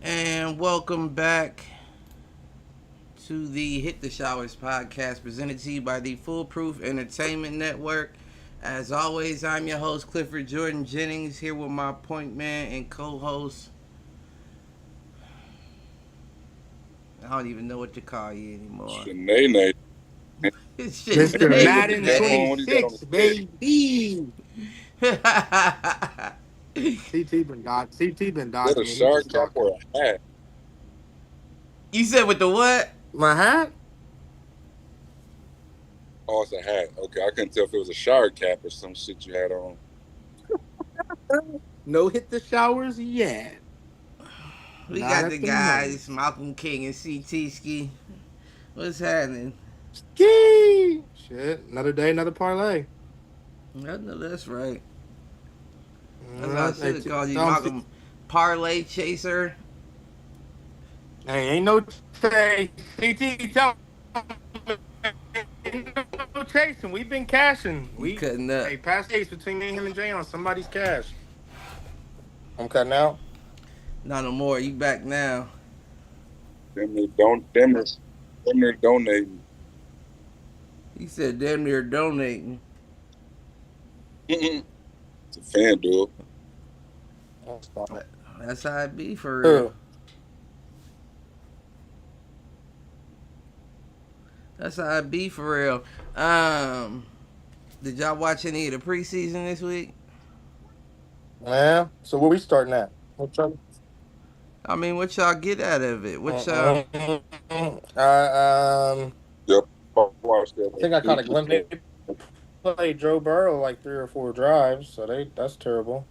And welcome back to the Hit the Showers podcast presented to you by the Foolproof Entertainment Network. As always, I'm your host, Clifford Jordan Jennings, here with my point man and co-host. I don't even know what to call you anymore. Shanae. It's Mr. Shanae. Madden 26, baby. CT been dodging a me. He shark just cap talking. or a hat? You said with the what? My hat? Oh, it's a hat. Okay, I couldn't tell if it was a shower cap or some shit you had on. No hit the showers yet. We Not got at the the guys, moment. Malcolm King and CT Ski. What's happening? Ski. Shit. Another day, another parlay. I know that's right. That's what I should have called you, Tell 'em Malcolm. Parlay Chaser. hey, ain't no chase. CT, tell 'em ain't no chasing. We've been cashing. You cutting up. Hey, pass chase between me and him and Jay on somebody's cash. I'm cutting out. Not no more. You back now. Damn near donating. He said damn near donating. It's a fan duel. That's how it be for real. That's how it be for real. Did y'all watch any of the preseason this week? Yeah. So where we starting at? I mean, what y'all get out of it? What y'all? Yep, I watched that. I think I caught a glimpse. They played Joe Burrow like 3 or 4 drives, so that's terrible.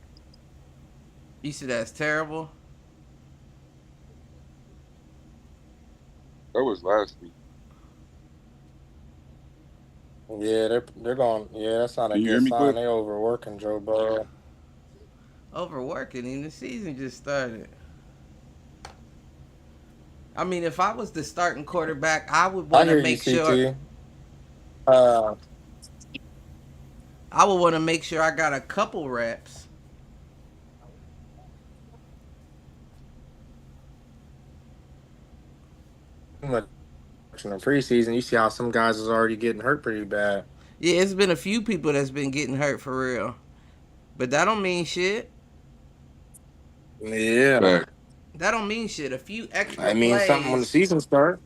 You said that's terrible. That was last week. Yeah, they're going. Yeah, that's not a good sign. They overworking Joe Burrow. Overworking him. The season just started. I mean, if I was the starting quarterback, I would I want to hear you, make sure CT. Uh, I got a couple reps. much in the preseason, you see how some guys is already getting hurt pretty bad. Yeah, it's been a few people that's been getting hurt for real, but that don't mean shit. Yeah, Fact. That don't mean shit. A few extra I mean something when the plays, season starts.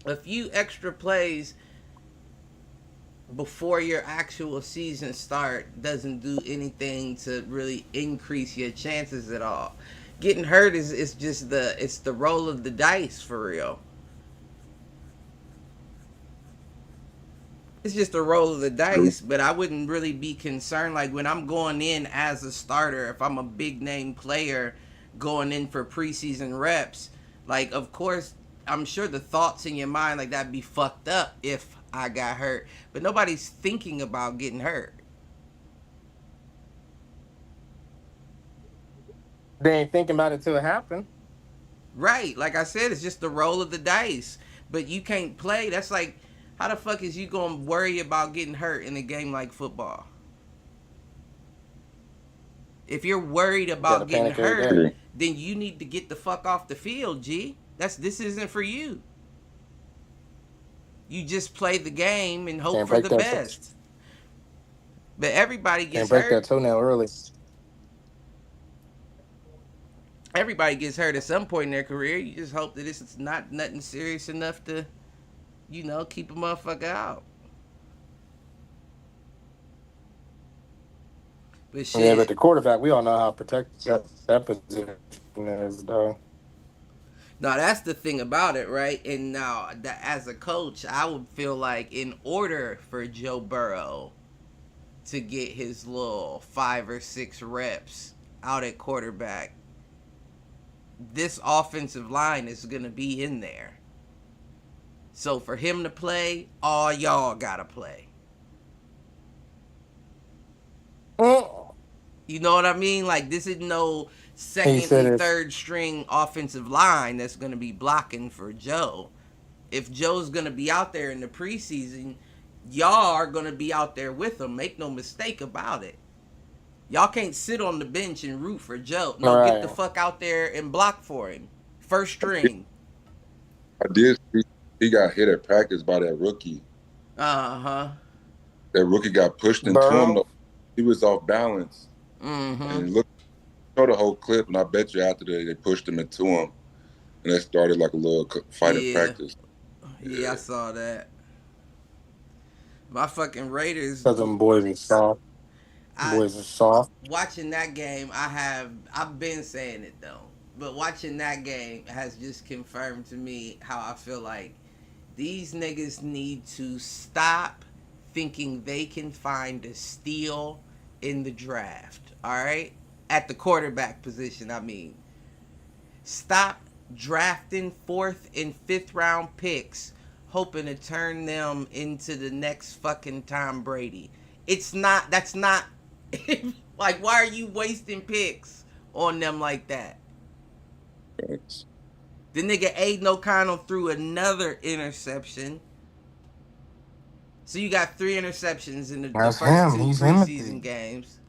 a few extra plays before your actual season start doesn't do anything to really increase your chances at all. Getting hurt is just the roll of the dice for real. It's just a roll of the True. dice, but I wouldn't really be concerned. Like when I'm going in as a starter, if I'm a big name player going in for preseason reps, like of course I'm sure the thoughts in your mind like that'd be fucked up if I got hurt, but nobody's thinking about getting hurt. They ain't thinking about it till it happened. Right, like I said, it's just the roll of the dice. But you can't play. That's like, how the fuck is you gonna worry about getting hurt in a game like football? If you're worried You got to about getting panic every hurt, day. True. then you need to get the fuck off the field, G. This isn't for you. You just play the game and hope Can't for break the that. best. But everybody Can't gets break that hurt. toenail early. Everybody gets hurt at some point in their career. You just hope that it's not nothing serious enough to, keep a motherfucker out. But Yeah, but shit, the quarterback, we all know how protected that position is, though. now that's the thing about it, right? And now, as a coach, I would feel like in order for Joe Burrow to get his little 5 or 6 reps out at quarterback, this offensive line is gonna be in there. So for him to play, all y'all gotta play. Mm. You know what I mean? Like this is no He second said and it's third string offensive line that's gonna be blocking for Joe. If Joe's gonna be out there in the preseason, y'all are gonna be out there with him. Make no mistake about it. Y'all can't sit on the bench and root for Joe. all No, get the right. fuck out there and block for him. First I did, string. I did see he got hit at practice by that rookie. Uh huh. That rookie got pushed into him Burrow. though. He was off balance. Mm hmm. And look, show the whole clip, and I bet you after they pushed him into him, and they started like a little fight at Yeah. practice. Yeah, I Yeah. saw that. My fucking Raiders. Because them boys are soft. I Boys are soft. watching that game. I've been saying it though, but watching that game has just confirmed to me how I feel like these niggas need to stop thinking they can find a steal in the draft. All right, at the quarterback position. I mean, stop drafting fourth and fifth round picks, hoping to turn them into the next fucking Tom Brady. It's not. That's not. Like, why are you wasting picks on them like that? Thanks. The nigga Aiden O'Connell threw another interception. So you got 3 interceptions in the That's first him. two He's preseason Timothy. games.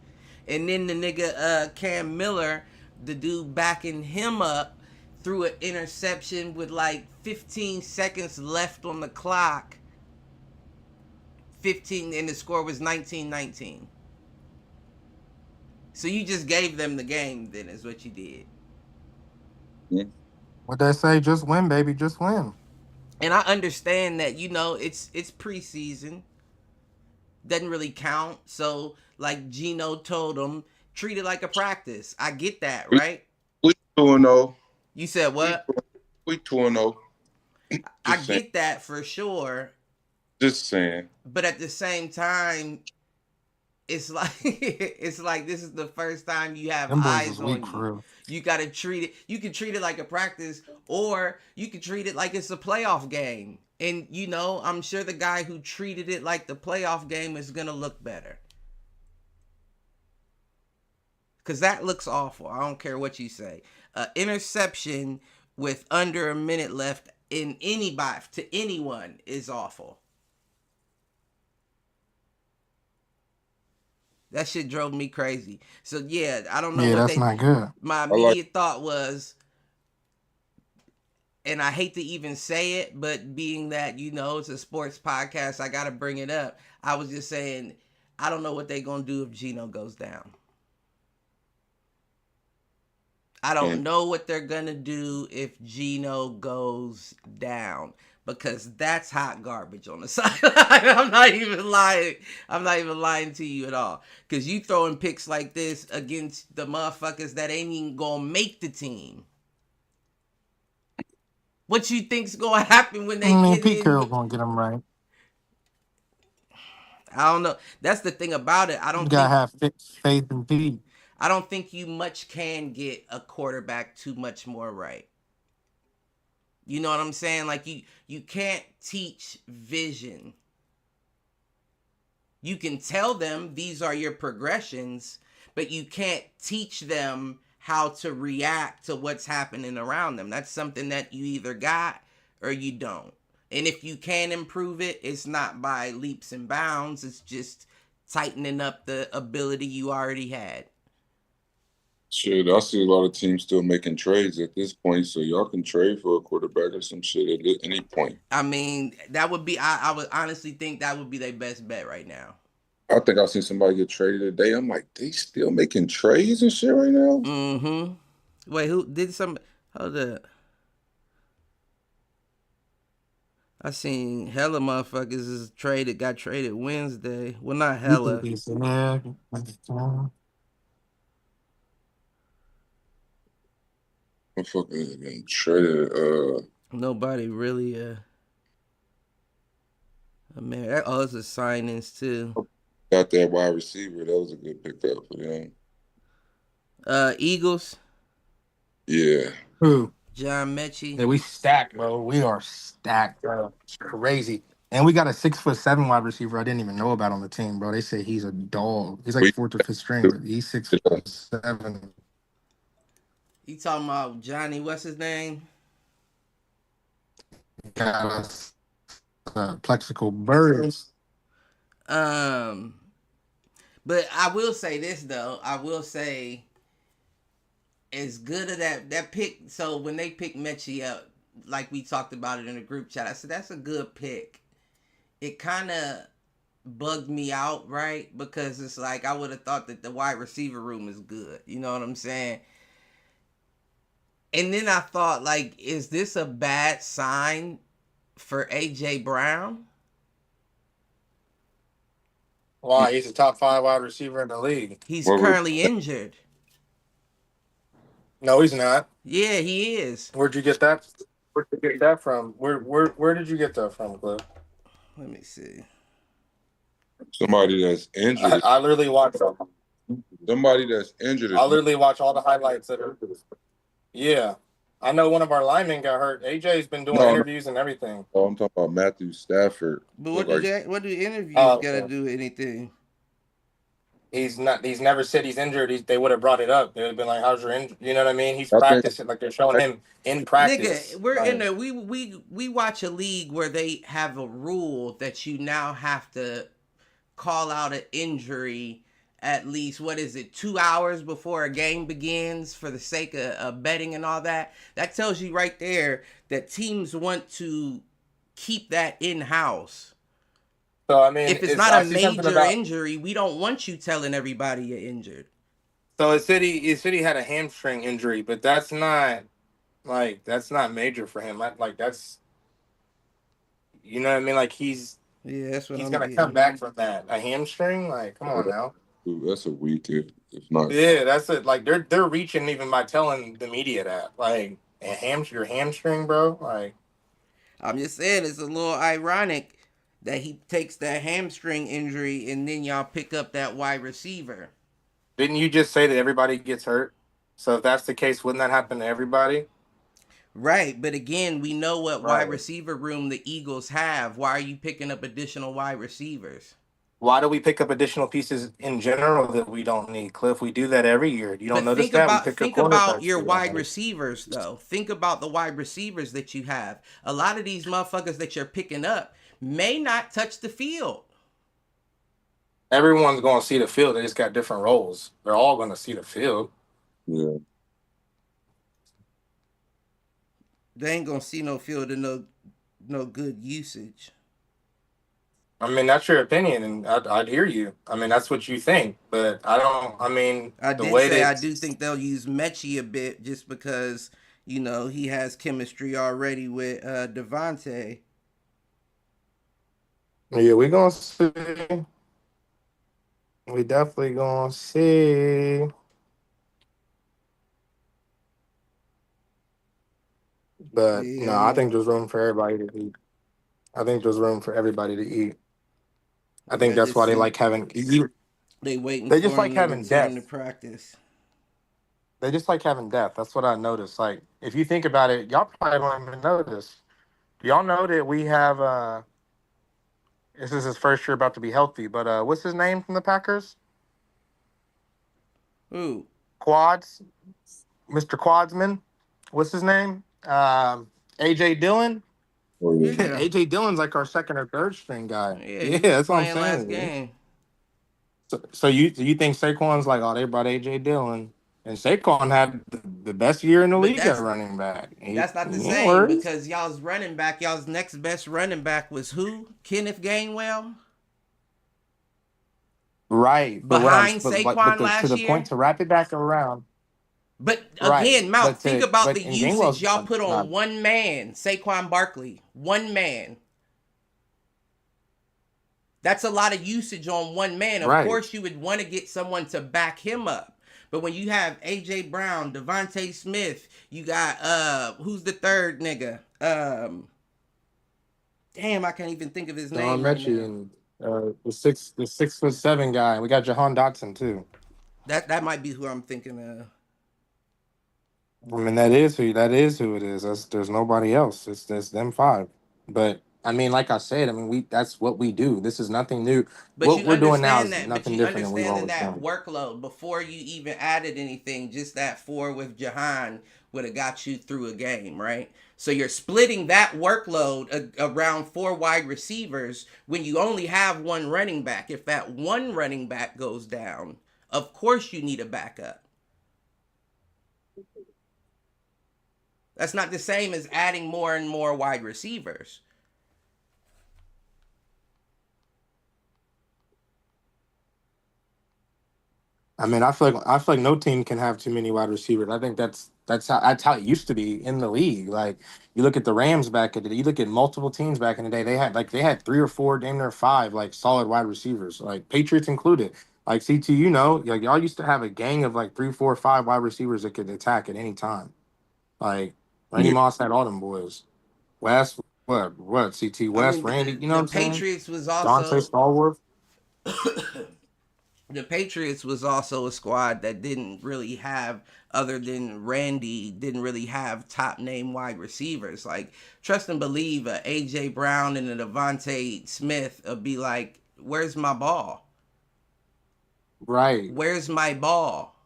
And then the nigga Cam Miller, the dude backing him up, threw an interception with like 15 seconds left on the clock. 15, and the score was 19-19. So you just gave them the game, then, is what you did. Hmm? What they say, just win, baby, just win. And I understand that, it's preseason. Doesn't really count. So, like Gino told him, treat it like a practice. I get that, We right? we 2-0. You said We what? we 2-0. I Just saying. get that for sure. Just saying. But at the same time, it's like it's like this is the first time you have Them boys is eyes weak on you. for real. You got to treat it. You can treat it like a practice, or you can treat it like it's a playoff game. And I'm sure the guy who treated it like the playoff game is gonna look better. Cause that looks awful. I don't care what you say. Interception with under a minute left in anybody to anyone is awful. That shit drove me crazy. So yeah, I don't know Yeah, what that's they. not good. My I like immediate thought was, and I hate to even say it, but being that it's a sports podcast, I gotta bring it up. I was just saying, I don't know what they're gonna do if Gino goes down. I don't him. know what they're gonna do if Gino goes down because that's hot garbage on the sideline. I'm not even lying. I'm not even lying to you at all. Because you throwing picks like this against the motherfuckers that ain't even gonna make the team. What you think's gonna happen when they I mean, get Pete in? Carroll gonna get him right. I don't know. That's the thing about it. You gotta have faith in Pete. I don't think you much can get a quarterback too much more right. You know what I'm saying? Like you can't teach vision. You can tell them these are your progressions, but you can't teach them how to react to what's happening around them. That's something that you either got or you don't. And if you can improve it, it's not by leaps and bounds. It's just tightening up the ability you already had. Shit, I see a lot of teams still making trades at this point, so y'all can trade for a quarterback or some shit at any point. I mean, that would be, I would honestly think that would be their best bet right now. I think I seen somebody get traded today. I'm like, they still making trades and shit right now? Mm-hmm. Wait, who did some? Hold up. I seen hella motherfuckers got traded Wednesday. Well, not You think hella. he's yeah. Motherfuckers getting traded. Nobody really. Man, oh, it's a signings too. Got that wide receiver. That was a good pickup for them. Eagles. Yeah. Who? John Mechie. Yeah, we stacked, bro. We are stacked, bro. It's crazy. And we got a 6'7" wide receiver I didn't even know about on the team, bro. They say he's a dog. He's like We fourth or fifth string, but he's 6'7". You talking about Johnny? What's his name? Got us plexical birds. Um, but I will say this though. I will say, as good of that pick. So when they picked Mechie up, like we talked about it in the group chat, I said that's a good pick. It kind of bugged me out, right? Because it's like I would have thought that the wide receiver room is good. You know what I'm saying? And then I thought, like, is this a bad sign for AJ Brown? Why? He's a top 5 wide receiver in the league. He's What was currently injured. No, he's not. Yeah, he is. Where'd you get that? Where'd you get that from? Where did you get that from, Cliff? Let me see. somebody that's injured? I literally watched. Somebody that's injured I is literally watch all the highlights that are. Yeah, I know one of our linemen got hurt. AJ's been doing no. interviews and everything. Oh, I'm talking about Matthew Stafford. But Look what do interviews Oh, got to okay. do with anything? He's not. He's never said he's injured. They would have brought it up. They would have been like, "How's your injury?" You know what I mean? He's I think practicing. Like they're showing him in practice. Nigga, we're in Like, there. We watch a league where they have a rule that you now have to call out an injury at least, what is it, 2 hours before a game begins for the sake of betting and all that. That tells you right there that teams want to keep that in house. so I mean, If it's I not a see something major about. injury, we don't want you telling everybody you're injured. So it said he had a hamstring injury, but that's not that's not major for him. Like that's you know what I mean. Like Yeah, that's what he's I'm gonna come getting. back from that. A hamstring, like come on now. that's a week if not. Yeah, that's it. Like they're reaching even by telling the media that like your hamstring, bro. Like I'm just saying it's a little ironic that he takes that hamstring injury and then y'all pick up that wide receiver. didn't you just say that everybody gets hurt? So if that's the case, wouldn't that happen to everybody? Right, but again, we know what wide Right. receiver room the Eagles have. Why are you picking up additional wide receivers? Why do we pick up additional pieces in general that we don't need, Cliff? We do that every year. You don't But notice that? We pick up think about quarterbacks your we don't wide need. receivers though. Think about the wide receivers that you have. A lot of these motherfuckers that you're picking up may not touch the field. Everyone's going to see the field. They just got different roles. They're all going to see the field. Yeah. They ain't gonna see no field and no good usage. I mean, that's your opinion, and I'd hear you. I mean, that's what you think, but I don't. I mean, I the did way say I that do think they'll use Mechie a bit just because he has chemistry already with Devontae. yeah, we gonna see. We definitely gonna see. But Yeah, no, I I think know. there's room for everybody to eat. I think there's room for everybody to eat. I Yeah, think I that's just why they think like having. they waiting They just for like him to having return to depth. practice. They just like having depth. That's what I noticed. Like, if you think about it, y'all probably don't even know this. Do y'all know that we have? This is his first year about to be healthy, but what's his name from the Packers? Ooh, Quads, Mr. Quadsman. What's his name? AJ Dillon. Oh yeah. yeah, AJ Dillon's like our second or third string guy. yeah, Yeah, he was that's what I'm playing last saying. Man. game. So you think Saquon's like, oh, they brought AJ Dillon, and Saquon had the best year in the But league at running back. that's not the He ain't same worried. because y'all's next best running back was who? Kenneth Gainwell Right, but what I'm behind but Saquon the to last the point year. to wrap it back around. But Right, again, Mount, think about the but in usage Gainwell's y'all put not on one man, Saquon Barkley. One man. That's a lot of usage on one man. Of right. course, you would want to get someone to back him up. But when you have AJ Brown, Devontae Smith, you got who's the third nigga? Damn, I can't even think of his Don name right Mechie now. and the 6'7" guy. We got Jahan Dotson too. That might be who I'm thinking of. I mean, that is who it is. There's nobody else. It's them five. But I mean, like I said, I mean, we that's what we do. This is nothing new. But What you we're doing now understand is that, but nothing you different than we've understanding always that done. workload before you even added anything, just that four with Jahan would have got you through a game, right? So you're splitting that workload around four wide receivers when you only have one running back. If that one running back goes down, of course you need a backup. That's not the same as adding more and more wide receivers. I mean, I feel like no team can have too many wide receivers. I think that's how it used to be in the league. Like you look at the Rams back in the day, you look at multiple teams back in the day. They had three or four, damn near five, like solid wide receivers, like Patriots included. Like CT, like y'all used to have a gang of like three, four, five wide receivers that could attack at any time. Like Randy Yeah. Moss had all them boys. West, what CT I West, mean, Randy, you know what the I'm saying? Patriots was Dante also Stallworth. the Patriots was also a squad that didn't really have, other than Randy, didn't really have top name wide receivers. Like trust and believe a AJ Brown and a Devontae Smith would be like, "Where's my ball? Right. Where's my ball?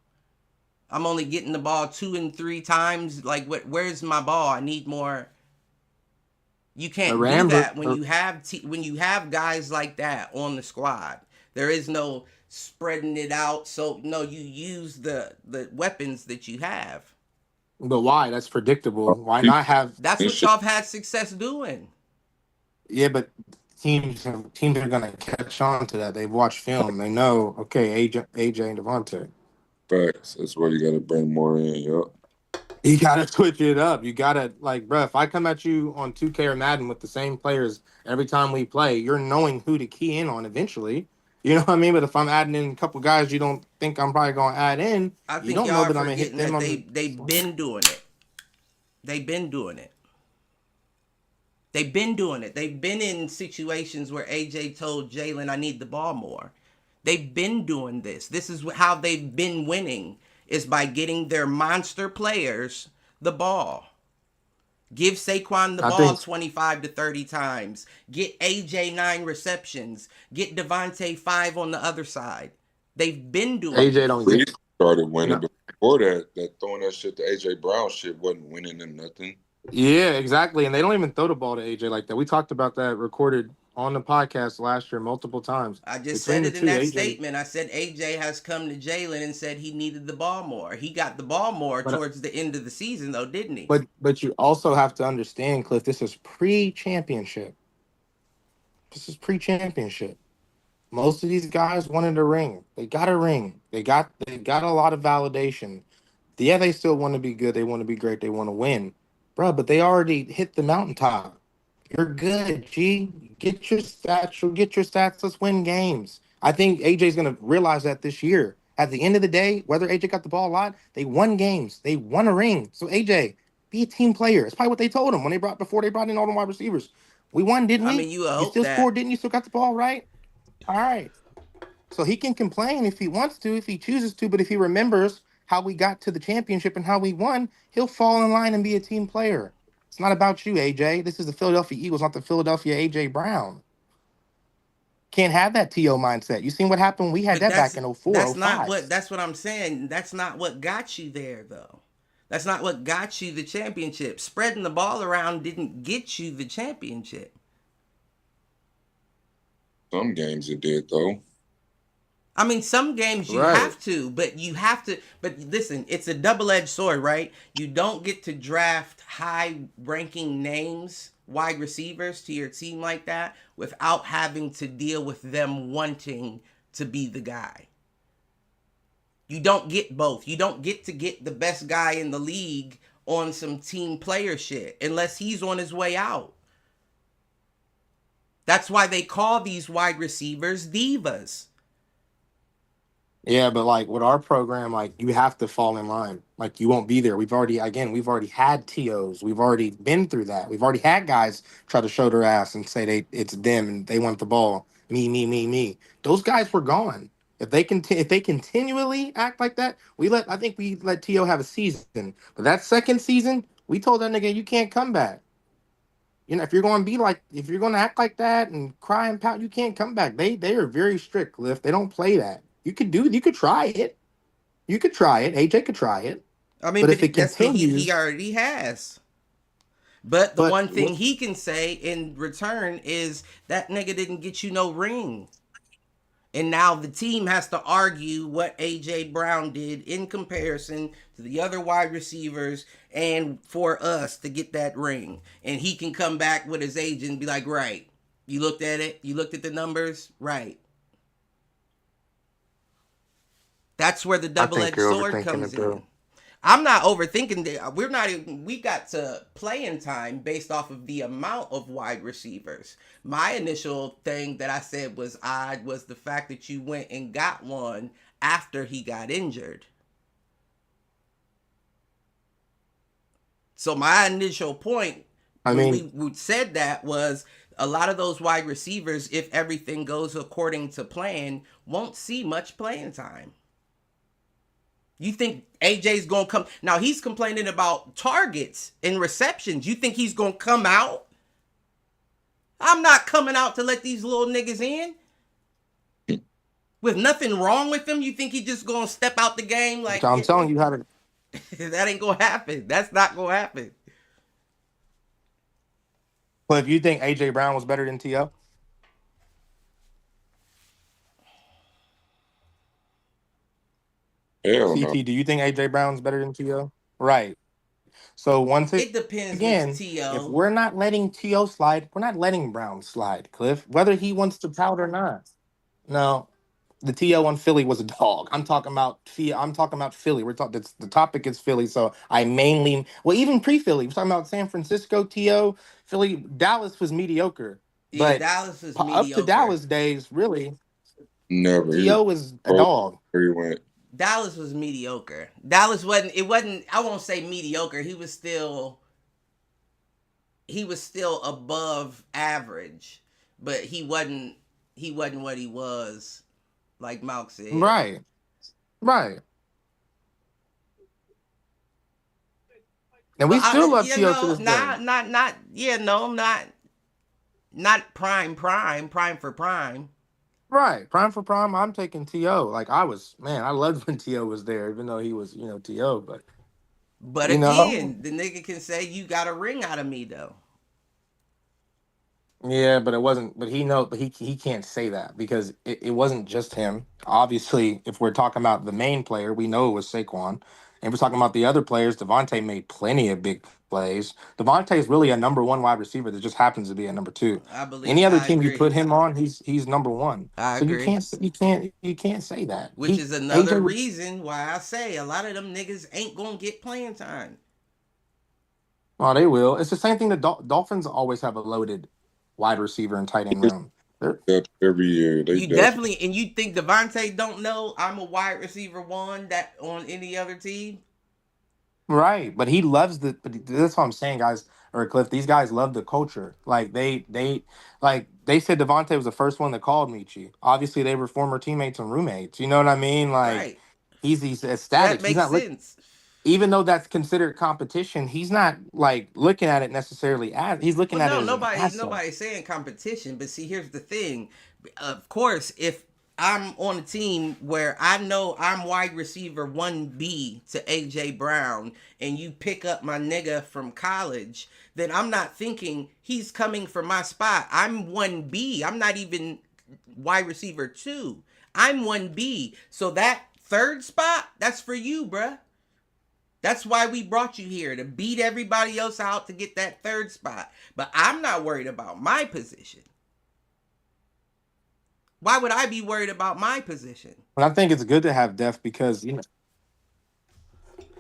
I'm only getting the ball 2 and 3 times. Like, what? Where's my ball? I need more." You The can't do Rams that when are you have guys like that on the squad. There is no spreading it out. So no, you use the weapons that you have. but why? That's predictable. Why He not have That's and what shit. y'all have had success doing. Yeah, but teams are gonna catch on to that. They've watched film. They know. Okay, AJ and Devontae. Facts. That's why you got to bring more in. Yup. You gotta switch it up. You gotta like, bro. If I come at you on 2K or Madden with the same players every time we play, you're knowing who to key in on eventually. You know what I mean? But if I'm adding in a couple guys you don't think I'm probably gonna add in, I you think don't y'all know are that I'm gonna hit forgetting them that on they've the. been doing it. They've been doing it. They've been doing it. They've been in situations where AJ told Jalen, "I need the ball more." They've been doing this. This is how they've been winning, is by getting their monster players the ball. Give Saquon the I ball think 25 to 30 times. Get AJ 9 receptions. Get Devontae 5 on the other side. They've been doing AJ don't this. get Breeze started you winning, know. but before that, that throwing that shit to AJ Brown shit wasn't winning them nothing. Yeah, exactly. And they don't even throw the ball to AJ like that. We talked about that recorded on the podcast last year multiple times. I just Between said the it in two, that AJ. statement. I said AJ has come to Jalen and said he needed the ball more. He got the ball more But towards the end of the season, though, didn't he? but you also have to understand, Cliff. This is pre-championship. This is pre-championship. Most of these guys wanted a ring. They got a ring. They got a lot of validation. Yeah, they still want to be good. They want to be great. They want to win, bro. But they already hit the mountaintop. You're good, G. Get your stats. You'll get your stats. Let's win games. I think AJ's gonna realize that this year. At the end of the day, whether AJ got the ball a lot, they won games. They won a ring. So AJ, be a team player. It's probably what they told him when they brought in all the wide receivers. We won, didn't I we? mean, you would You hope still scored, that. didn't you? Still got the ball, right? All right. So he can complain if he wants to, if he chooses to, but if he remembers how we got to the championship and how we won, he'll fall in line and be a team player. It's not about you, AJ. This is the Philadelphia Eagles, not the Philadelphia AJ Brown. Can't have that TO mindset. You seen what happened? We had But that back in '04, '05. that's what I'm saying. That's not what got you there, though. That's not what got you the championship. Spreading the ball around didn't get you the championship. Some games it did though. I mean, some games you Right. have to, but you have to. But listen, it's a double edged sword, right? You don't get to draft high ranking names, wide receivers to your team like that without having to deal with them wanting to be the guy. You don't get both. You don't get to get the best guy in the league on some team player shit unless he's on his way out. That's why they call these wide receivers divas. Yeah, but like with our program, like you have to fall in line. Like you won't be there. We've already had TOs. We've already been through that. We've already had guys try to show their ass and say it's them and they want the ball. Me, me, me, me. Those guys were gone. If they continually act like that, we let TO have a season. But that second season, we told that nigga you can't come back. If you're going to act like that and cry and pout, you can't come back. They are very strict, Cliff. They don't play that. You could try it. You could try it. AJ could try it. I mean, But if but it that's what he continues, already has. But the but one thing he can say in return is that nigga didn't get you no ring. And now the team has to argue what AJ Brown did in comparison to the other wide receivers and for us to get that ring. And he can come back with his agent and be like, right, you looked at it, you looked at the numbers, right. That's where the I double think edged you're sword overthinking comes it, bro. in. I'm not overthinking it. We're not even, we got to playing time based off of the amount of wide receivers. My initial thing that I said was odd was the fact that you went and got one after he got injured. So my initial point I when mean, we said that was a lot of those wide receivers, if everything goes according to plan, won't see much playing time. You think AJ's gonna come now? He's complaining about targets and receptions. You think he's gonna come out? I'm not coming out to let these little niggas in with nothing wrong with them. You think he just gonna step out the game like I'm telling you how to. that ain't gonna happen? That's not gonna happen. But if you think AJ Brown was better than TO, Hell no. CT, do you think AJ Brown's better than TO? Right. So once It depends which again, if TO. we're not letting TO slide, we're not letting Brown slide, Cliff, whether he wants to pout or not. No, the TO on Philly was a dog. I'm talking about Philly. We're talking. The topic is Philly, so I mainly even pre-Philly. We're talking about San Francisco TO. Philly, Dallas was mediocre, Yeah, but Dallas is up to mediocre. Dallas days, really, Never. He TO was a both dog. where he went. Dallas was mediocre. Dallas wasn't. It wasn't. I won't say mediocre. He was still. He was still above average, but he wasn't. He wasn't what he was. Like Malk said. Right, right. And we But still love you T.O. to know, this day. not, yeah, no, not prime for prime. Right, prime for prime. I'm taking T.O. Like I was, man. I loved when T.O. was there, even though he was, T.O. But But you know, again, the nigga can say you got a ring out of me though. yeah, but it wasn't. But he know, but he can't say that because it wasn't just him. Obviously, if we're talking about the main player, we know it was Saquon. And if we're talking about the other players, Devontae made plenty of big plays. Devontae is really a number one wide receiver that just happens to be a number two. Any other I team you agree. put him on, he's number one. I So agree. you can't say that. Which is another AJ. reason why I say a lot of them niggas ain't gonna get playing time. Oh, they will. It's the same thing. The Dolphins always have a loaded wide receiver and tight end It's room. They're, up every year. They You definitely definitely, and you think Devontae don't know I'm a wide receiver one that on any other team? right, but he loves the. But that's what I'm saying, guys. Or Cliff, these guys love the culture. Like they said Devontae was the first one that called Michi. Obviously, they were former teammates and roommates. You know what I mean? Like Right. he's So that ecstatic. He's makes not look. sense. Even though that's considered competition, he's not like looking at it necessarily as he's looking Well, at it no, as an asset. nobody's saying competition, but see, here's the thing. Of course, if I'm on a team where I know I'm wide receiver 1B to AJ Brown and you pick up my nigga from college, then I'm not thinking he's coming for my spot. I'm 1B. I'm not even wide receiver 2. I'm 1B. So that third spot, that's for you, bruh. That's why we brought you here to beat everybody else out to get that third spot. But I'm not worried about my position. Why would I be worried about my position? And I think it's good to have depth because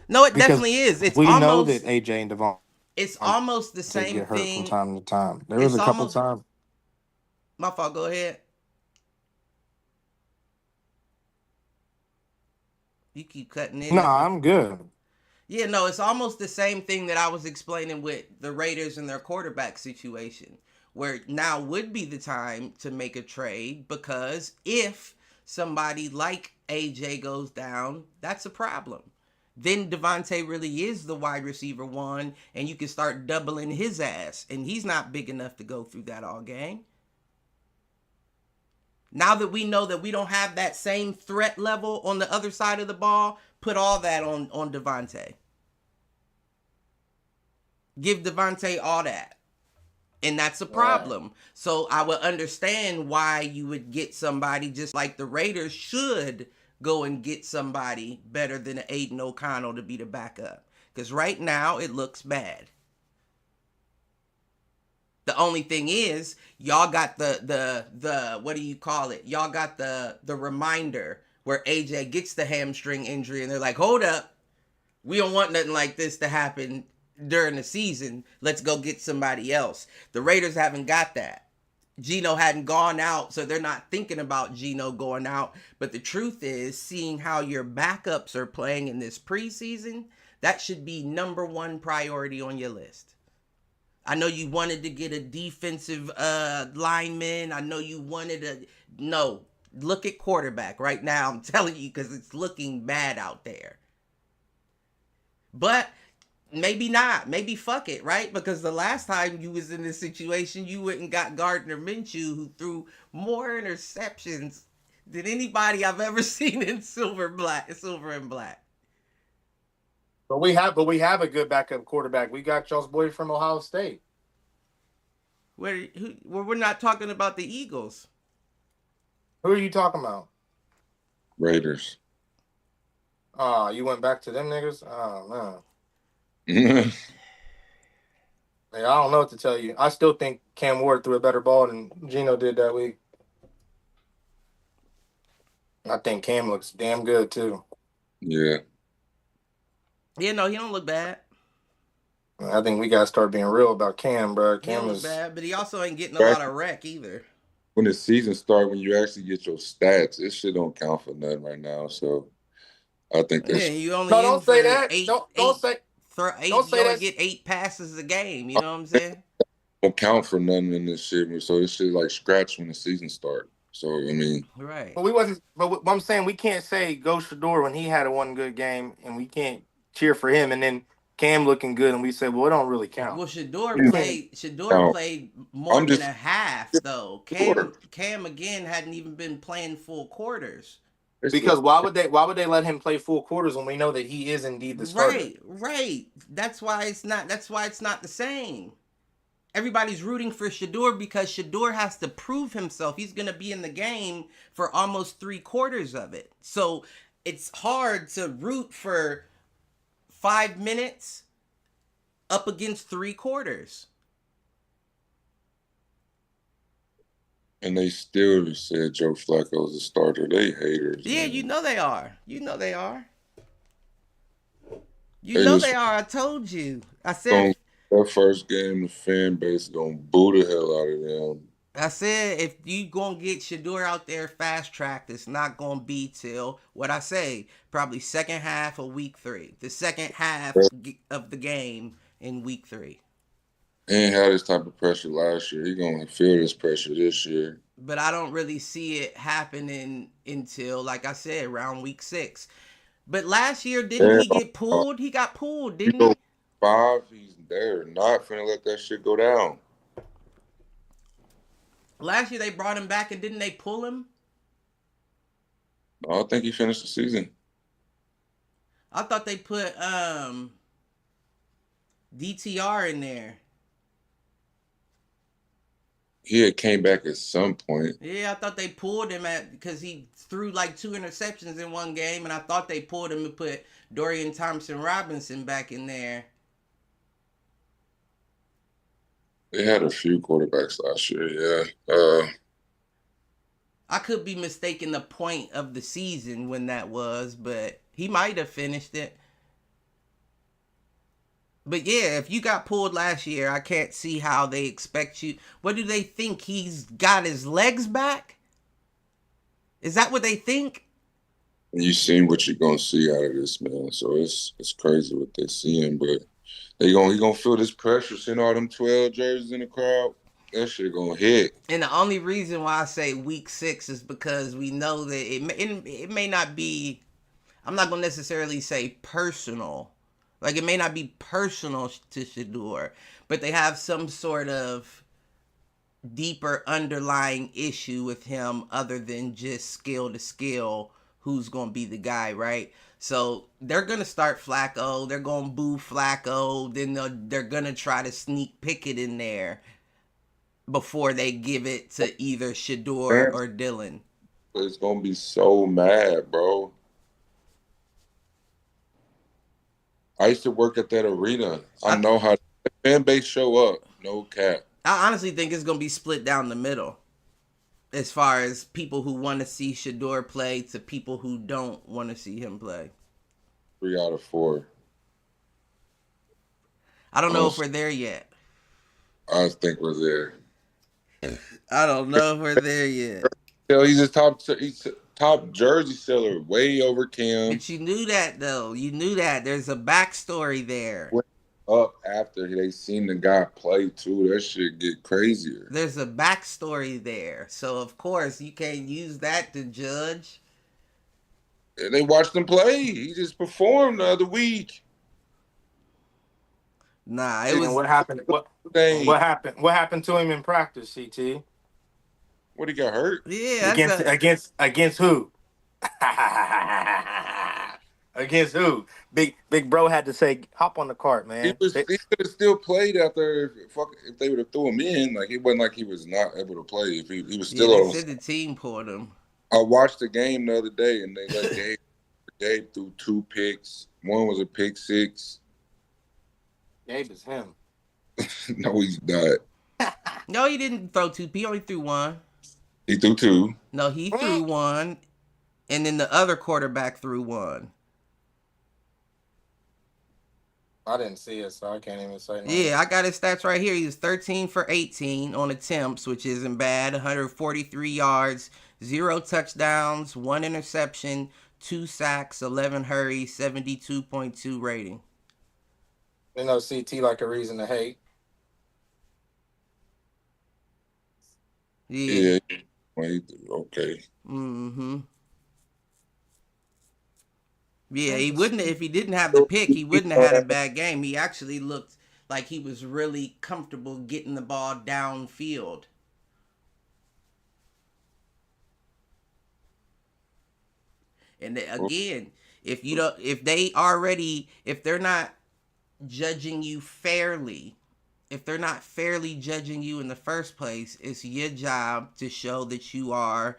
No, it because definitely is. we know that AJ and Devon It's almost the to same get hurt from thing. time to time. There was It's a couple almost times. my fault. Go ahead. You keep cutting in No, there for. I'm good. Yeah, no, it's almost the same thing that I was explaining with the Raiders and their quarterback situation, where now would be the time to make a trade because if somebody like AJ goes down, that's a problem. Then Devontae really is the wide receiver one, and you can start doubling his ass, and he's not big enough to go through that all game. Now that we know that we don't have that same threat level on the other side of the ball, put all that on Devontae. Give Devontae all that. And that's a Right. problem. So I would understand why you would get somebody just like the Raiders should go and get somebody better than Aiden O'Connell to be the backup. Because right now it looks bad. The only thing is, y'all got the what do you call it? Y'all got the reminder where AJ gets the hamstring injury and they're like, hold up, we don't want nothing like this to happen during the season. Let's go get somebody else. The Raiders haven't got that. Gino hadn't gone out, so they're not thinking about Gino going out. But the truth is, seeing how your backups are playing in this preseason, that should be number one priority on your list. I know you wanted to get a defensive lineman. I know you wanted a no. Look at quarterback right now. I'm telling you because it's looking bad out there. But maybe not. Maybe fuck it, right? Because the last time you was in this situation, you went and got Gardner Minshew, who threw more interceptions than anybody I've ever seen in silver and black. But we have a good backup quarterback. We got y'all's boy from Ohio State. We're not talking about the Eagles. Who are you talking about? Raiders. You went back to them niggas? Oh man. Yeah, Hey, I don't know what to tell you. I still think Cam Ward threw a better ball than Gino did that week. I think Cam looks damn good too. Yeah, no, he don't look bad. I think we gotta start being real about Cam, bro. He don't Cam look is bad, but he also ain't getting a lot of wreck either. when the season starts, when you actually get your stats, this shit don't count for nothing right now. So I think Yeah, that's you only no. in Don't say for that. Don't you say only that. get 8 passes a game. You know what I'm saying? don't count for nothing in this shit. So this shit like scratch when the season start. So I mean, Right. But we wasn't. But I'm saying we can't say go Shador when he had a one good game, and we can't cheer for him, and then Cam looking good, and we said, well, it don't really count. Well, Shador You can't. played. Shador Now, played more I'm than just a half though. sure. Cam again hadn't even been playing full quarters. It's the Because why would they let him play full quarters when we know that he is indeed the starter? Right, right. That's why it's not. That's why it's not the same. Everybody's rooting for Shador because Shador has to prove himself. He's going to be in the game for almost 3 quarters of it. So it's hard to root for 5 minutes up against 3 quarters. and they still said Joe Flacco's a starter. They haters, Yeah, you man. know they are. You know they are. You They know just they are. I told you. I said going that first game, the fan base gonna boo the hell out of them. I said if you gonna get Shador out there fast tracked, it's not gonna be till what I say, probably second half of week 3. The second half of the game in week 3. He ain't had this type of pressure last year. He gonna feel this pressure this year. But I don't really see it happening until, like I said, around week 6. But last year, didn't Yeah, he get pulled? He got pulled, you didn't go he? 5, he's there. Not finna let that shit go down. Last year they brought him back and didn't they pull him? I don't think he finished the season. I thought they put DTR in there. He had came back at some point. Yeah, I thought they pulled him at because he threw like 2 interceptions in one game, and I thought they pulled him and put Dorian Thompson Robinson back in there. They had a few quarterbacks last year. Yeah. I could be mistaken the point of the season when that was, but he might have finished it. But yeah, if you got pulled last year, I can't see how they expect you. What do they think? He's got his legs back? Is that what they think? You seen what you're gonna see out of this man. So it's crazy what they're seeing, but he gonna feel this pressure, seeing all them 12 jerseys in the crowd. That shit gonna hit. And the only reason why I say week 6 is because we know that it may not be, I'm not going to necessarily say personal. Like, it may not be personal to Shador, but they have some sort of deeper underlying issue with him other than just skill to skill, who's going to be the guy, right? So they're going to start Flacco. They're going to boo Flacco. Then they're going to try to sneak Pickett in there before they give it to either Shador Man, or Dylan. it's gonna be so mad, bro. I used to work at that arena. I I, know how the fan base show up. No cap. I honestly think it's going to be split down the middle as far as people who want to see Shador play to people who don't want to see him play. 3 out of 4. I don't I know if don't. we're there yet. I think we're there. I don't know if we're there yet. Hell, he's a top jersey seller, way over Cam. But you knew that, though. You knew that. There's a backstory there. Went up after they seen the guy play too. That shit get crazier. There's a backstory there. So, of course, you can't use that to judge. And they watched him play. He just performed the other week. Nah, it Six And was. what happened? What days. what happened? What happened to him in practice, CT? What, he got hurt? Yeah, that's Against a. against who? Against who? Big bro had to say, hop on the cart, man. He could have still played after if they would have threw him in. Like, it wasn't like he was not able to play. If he was Yeah, still they on. said the team pulled him. I watched the game the other day and they let Gabe threw 2 picks. One was a pick six. Gabe is him. No, he's not. No, he didn't throw two. He only threw one. He threw 2. No, he threw one, and then the other quarterback threw one. I didn't see it, so I can't even say nothing. Yeah, I got his stats right here. He was 13 for 18 on attempts, which isn't bad. 143 yards, 0 touchdowns, 1 interception, 2 sacks, 11 hurries, 72.2 rating. You know, CT like a reason to hate. Yeah. Yeah. Okay. Mm-hmm. Yeah, he wouldn't. If he didn't have the pick, he wouldn't have had a bad game. He actually looked like he was really comfortable getting the ball downfield. And again, if you don't, if they already, if they're not judging you fairly, if they're not fairly judging you in the first place, it's your job to show that you are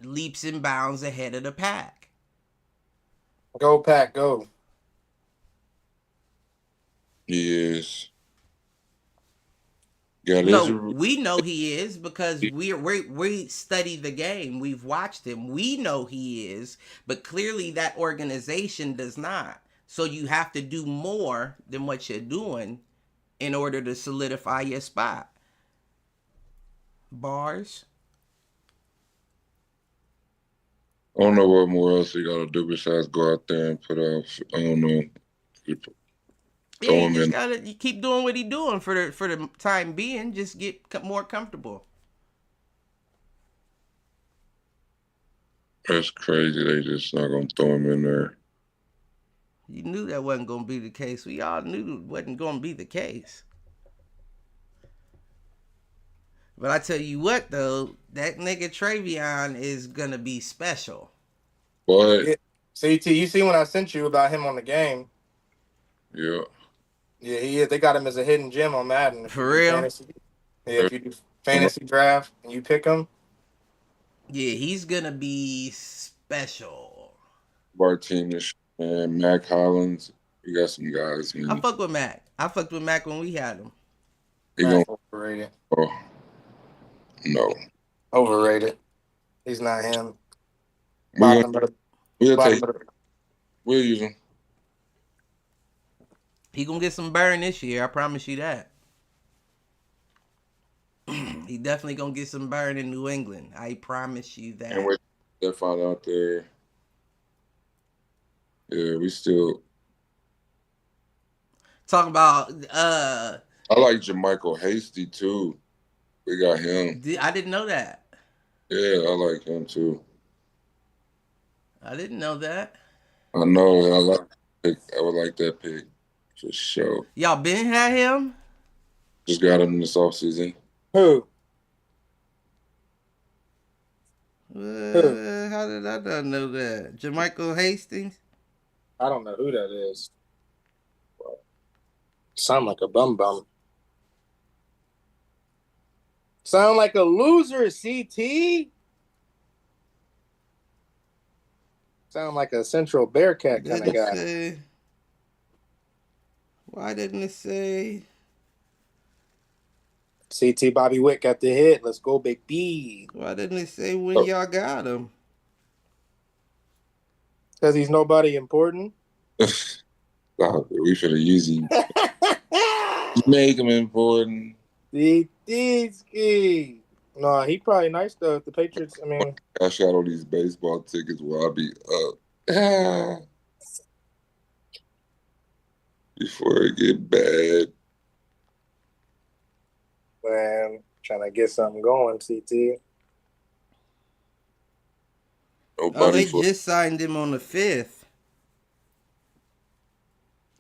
leaps and bounds ahead of the pack. Go Pack, go. He is. Got his. No, we know he is because we study the game. We've watched him. We know he is, but clearly that organization does not. So you have to do more than what you're doing in order to solidify your spot. Bars. I don't know what more else he got to do besides go out there and put out. I don't know. Yeah, Throw you him just in. gotta you keep doing what he doing for the time being. Just get more comfortable. That's crazy. They just not gonna throw him in there. You knew that wasn't gonna be the case. We all knew it wasn't gonna be the case. But I tell you what, though, that nigga Travion is gonna be special. But Yeah. CT, you see when I sent you about him on the game? yeah, Yeah, he is. They got him as a hidden gem on Madden. If you For do real? fantasy, yeah, if you do fantasy draft and you pick him, Yeah, he's gonna be special. our team this year, man. Mac Hollins. We got some guys, I man. fuck with Mac. I fucked with Mac when we had him. They gonna. Mac overrated. Oh no. Overrated. He's not him. We gonna. Bottom of the We'll bottom take. of the. We'll use him. He gonna get some burn this year. I promise you that. He definitely gonna get some burn in New England. I promise you And that. with that find out there, yeah, we still. Talking about I like Jermichael Hasty too. We got him. I didn't know that. Yeah, I like him too. I didn't know that. I know. I like. I would like that pick for sure. Y'all been had him? Just got him this offseason. Who? Who? How did I not know that? Jermichael Hastings? I don't know who that is. Sound like a bum bum. Sound like a loser, CT. Sound like a Central Bearcat kind of Didn't guy. say. Why didn't it say? CT Bobby Witt got the hit. Let's go, Big B. Why didn't it say when Oh. y'all got him? Because he's nobody important. Stop it. We finna use him. Make him important. CT. No, he probably nice though. The Patriots, I mean, I shot all these baseball tickets while I be up. Before it get bad. man, trying to get something going, CT. Oh, Nobody they for just signed him on the 5th.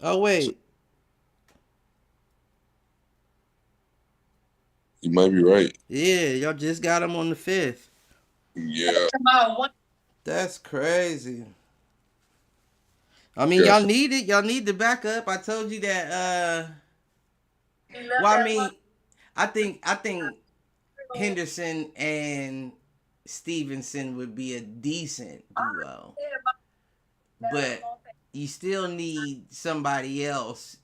Oh, wait. you might be right. Yeah, y'all just got him on the 5th. Yeah. That's crazy. I mean, y'all Gotcha. need it. Y'all need the backup. I told you that. Well, I mean, I think Henderson and Stevenson would be a decent duo, but you still need somebody else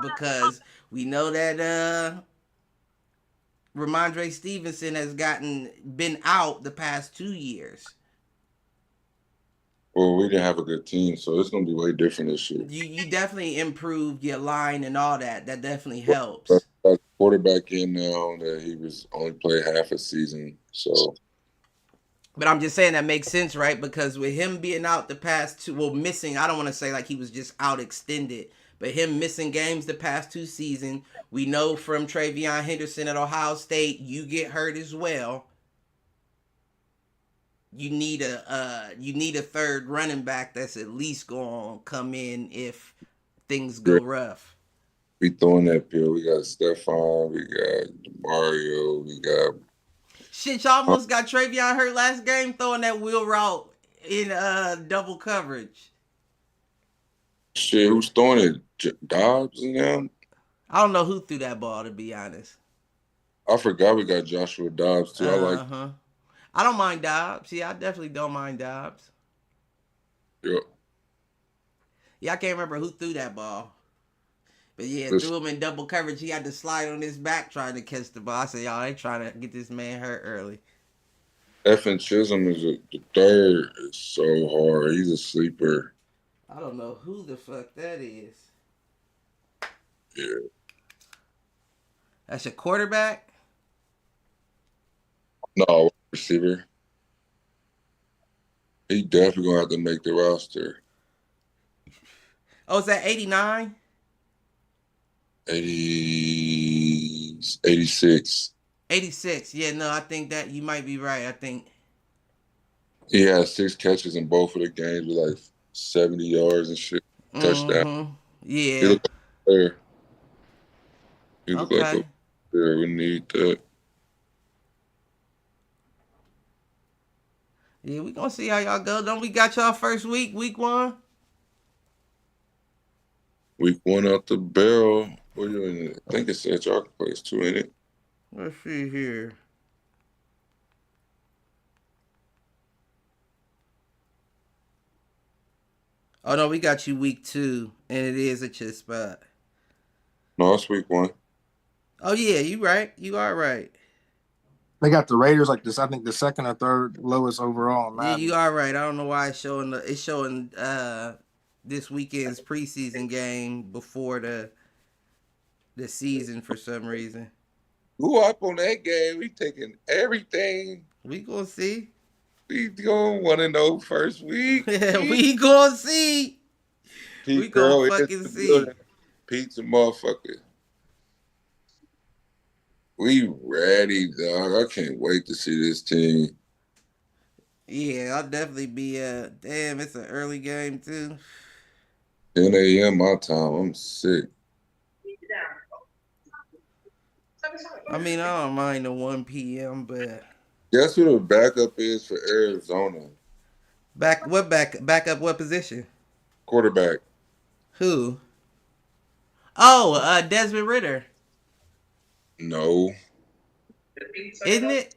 because we know that Ramondre Stevenson has been out the past 2 years. Well, we didn't have a good team, so it's gonna be way different this year. You definitely improved your line and all that. That definitely But helps. got quarterback in now that he was only played half a season, so But I'm just saying that makes sense, right? Because with him being out the past two, well, missing, I don't want to say like he was just out extended, but him missing games the past 2 seasons, we know from Travion Henderson at Ohio State, you get hurt as well. you need a third running back that's at least going to come in if things go Great. rough. We throwing that pill. We got Stefan. We got Mario. We got Shit, y'all almost got Travion hurt last game throwing that wheel route in double coverage. shit. Who's throwing it? Dobbs and them. I don't know who threw that ball to be honest. I forgot we got Joshua Dobbs too. I like. Uh huh. I don't mind Dobbs. Yeah, I definitely don't mind Dobbs. Yeah, Yeah, I can't remember who threw that ball. But yeah, this threw him in double coverage. He had to slide on his back trying to catch the ball. I said, y'all, they trying to get this man hurt early. Effin Chisholm is the third. Is so hard. He's a sleeper. I don't know who the fuck that is. Yeah. That's your quarterback? No receiver. He definitely gonna have to make the roster. Oh, is that 89? 80, 86. 86. Yeah, no, I think that you might be right. I think. He had 6 catches in both of the games with like 70 yards and shit. Touchdown. Mm-hmm. He Yeah. looked like a player. He looked like a Okay. player. We need that. Yeah, we gonna see how y'all go. Don't we got y'all first week one? Week one out the barrel. What you in it? I think it's at y'all place too, ain't it? Let's see here. Oh no, we got you week 2, and it is at your spot. No, it's week one. Oh yeah, you right. You are right. They got the Raiders like this. I think the second or third lowest overall in Yeah, you Madden. are right. I don't know why it's showing this weekend's preseason game before the season for some reason. Who up on that game? We taking everything. We gonna see. We going want to know first week. We gonna see. We Pete gonna Carroll is fucking the see. building. Pizza motherfucker. We ready, dog. I can't wait to see this team. Yeah, I'll definitely be damn, it's an early game too. 10 a.m. my time. I'm sick. I mean, I don't mind the 1 p.m., but Guess who the backup is for Arizona? back up what position? Quarterback. Who? Oh, Desmond Ritter. No. Isn't it?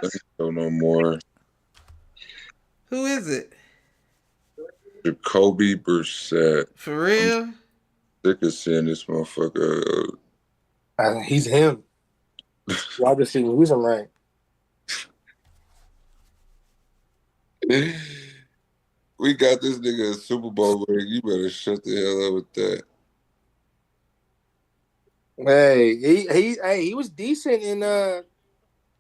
Let me know no more. Who is it? Jacoby Brissett. For I'm real? sick of seeing this motherfucker. He's him. Y'all just see who's him right. We got this nigga a Super Bowl ring. You better shut the hell up with that. Hey, he was decent in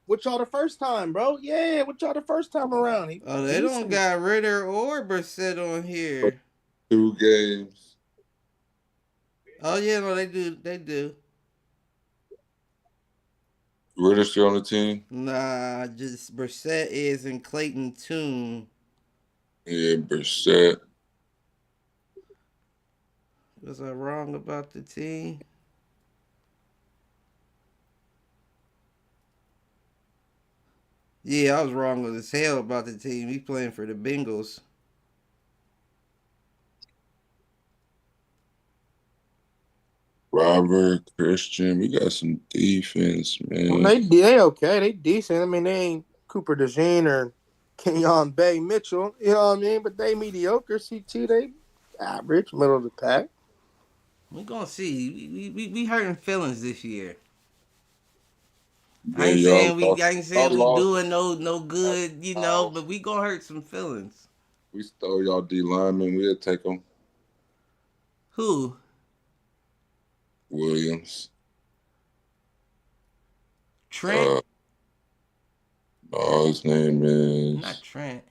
with y'all the first time, bro. Yeah, with y'all the first time around. He was Oh, they don't decent. got Ritter or Brissett on here. 2 games. Oh yeah, no, they do. They do. Ritter still on the team? Nah, just Brissett is in Clayton Tune. Yeah, Brissett. Was I wrong about the team? Yeah, I was wrong as hell about the team. He's playing for the Bengals. Robert, Christian. We got some defense, Well, man. they okay. They decent. I mean, they ain't Cooper DeJean or Kenyon Bay Mitchell. You know what I mean? But they mediocre. CT, they average, middle of the pack. We gonna see. We hurting feelings this year. Then y'all lost. I ain't Y'all saying we lost. doing no good, but we gonna hurt some feelings. We stole y'all D lineman. We'll take them. Who? Williams. Trent? Uh, no, his name Not is Trent.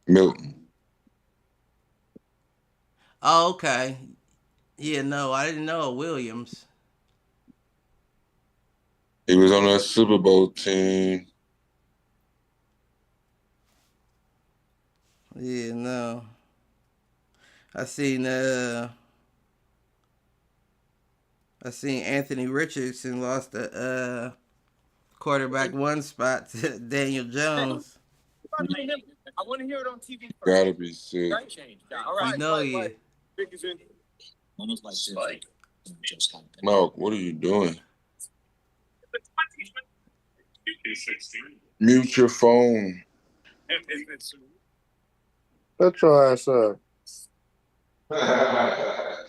Milton. Oh, okay. Yeah, no, I didn't know Williams. He was on that Super Bowl team. Yeah, no. I seen uh I seen Anthony Richardson lost the quarterback one spot to Daniel Jones. Gotta be sick. You know he. Mark, what are you doing? Mute your phone. Shut your ass up. I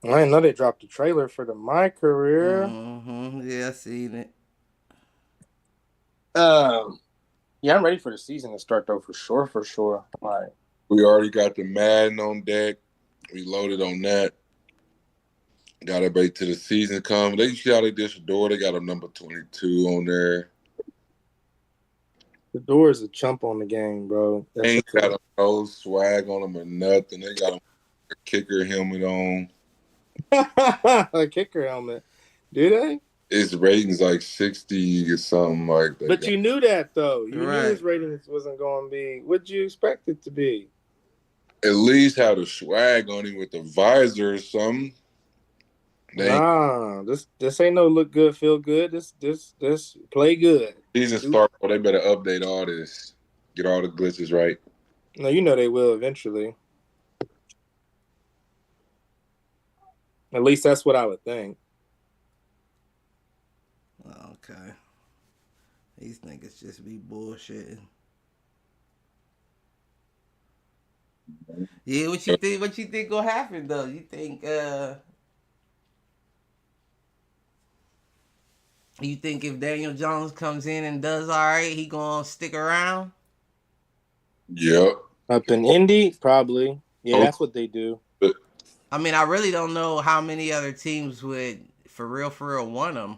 didn't know they dropped the trailer for the My Career. Yeah, I seen it. Um, yeah, I'm ready for the season to start though, for sure, for sure. Like, We already got the Madden on deck. We loaded on that. Gotta wait till the season come. They see how they did Shador. They got a number 22 on there. the door is a chump on the game, bro. That's Ain't okay. got no swag on them or nothing. They got a kicker helmet on. A kicker helmet. Do they? His rating's like 60 or something like But that. you knew that though. You knew Right. his ratings wasn't going to be. What'd you expect it to be? At least have the swag on him with the visor or something. They ain't Nah, this ain't no look good, feel good. This play good. season Do- start, so they better update all this. Get all the glitches right. No, you know they will eventually. At least that's what I would think. Okay. These niggas just be bullshitting. Yeah, what you think? What you think gonna happen though? You think if Daniel Jones comes in and does all right, he gonna stick around? Yep. Up in Indy, probably. Yeah, Oh, that's what they do. I mean, I really don't know how many other teams would, for real, want him.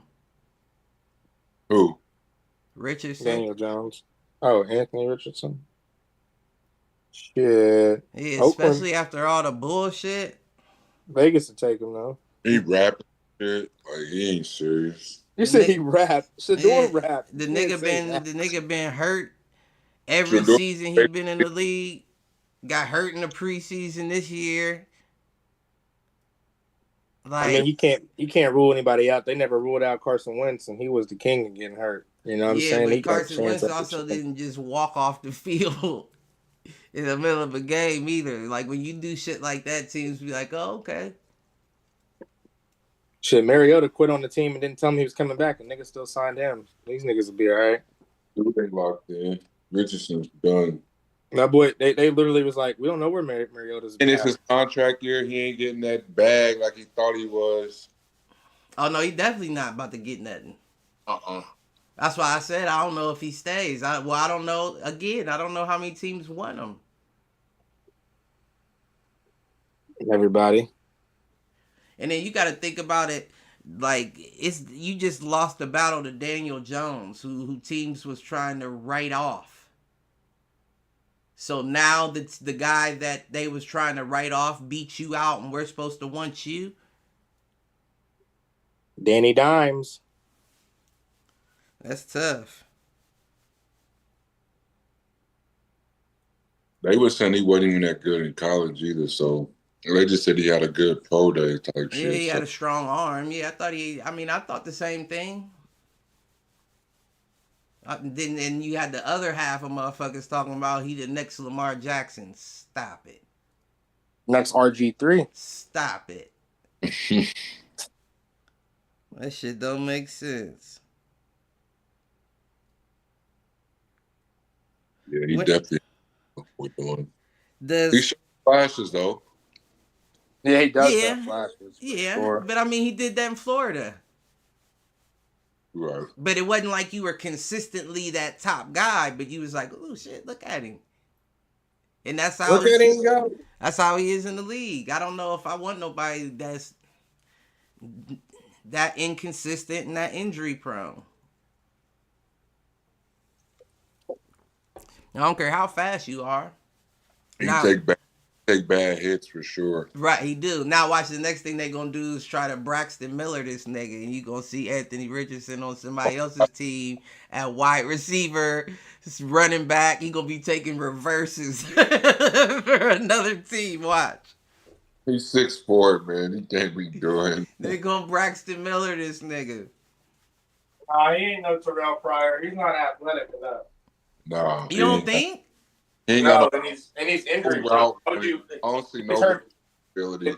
who? Richardson. Daniel Jones. Oh, Anthony Richardson. Shit. Yeah, Oakland. especially after all the bullshit. Vegas to take him though. He rapping shit. Like, he ain't serious. You The said Nick, he rap. yeah, Shador rap. You can't say that. the nigga been hurt every Shador, season he been in the league. Got hurt in the preseason this year. I mean, Like, you can't rule anybody out. They never ruled out Carson Wentz, and he was the king of getting hurt. You know what I'm yeah, saying? He but got a Carson chance Wentz at the also chip. didn't just walk off the field in the middle of a game either. Like when you do shit like that, teams be like, "Oh, okay." Shit, Mariota quit on the team and didn't tell him he was coming back, and niggas still signed him. These niggas will be all right. who they locked in? Richardson's done. That boy, they literally was like, we don't know where Mariota's And it's at. his contract year. He ain't getting that bag like he thought he was. Oh no, he definitely not about to get nothing. Uh-uh. That's why I said I don't know if he stays. I don't know. Again, I don't know how many teams want him. Everybody. And then you got to think about it. Like it's you just lost the battle to Daniel Jones, who teams was trying to write off. So now that's the guy that they was trying to write off beat you out, and we're supposed to want you. Danny Dimes. That's tough. They were saying he wasn't even that good in college either. So they just said he had a good pro day type Yeah, shit. he So had a strong arm. Yeah, I thought he. I mean, I thought the same thing. Then and you had the other half of motherfuckers talking about he the next Lamar Jackson. Stop it. Next RG3. Stop it. That shit don't make sense. yeah, he What definitely was doing. He does? showed flashes though. Yeah, he does have Yeah, flashes for yeah. sure. But I mean, he did that in Florida. Right. But it wasn't like you were consistently that top guy. But you was like, oh shit, look at him. And that's how Look he. at him go. That's how he is in the league. I don't know if I want nobody that's that inconsistent and that injury prone. I don't care how fast you are. He can Now, take back take bad hits for sure. Right, he do. Now watch the next thing they gonna do is try to Braxton Miller this nigga, and you gonna see Anthony Richardson on somebody else's team at wide receiver, running back. He gonna be taking reverses for another team. Watch. He's 6'4", man. He can't be doing. They gonna Braxton Miller this nigga. He ain't no Terrell Pryor. He's not athletic enough. Nah, You don't think? he ain't No, got and he's injury no prone. route. Why would you? I don't see He's no hurt. ability.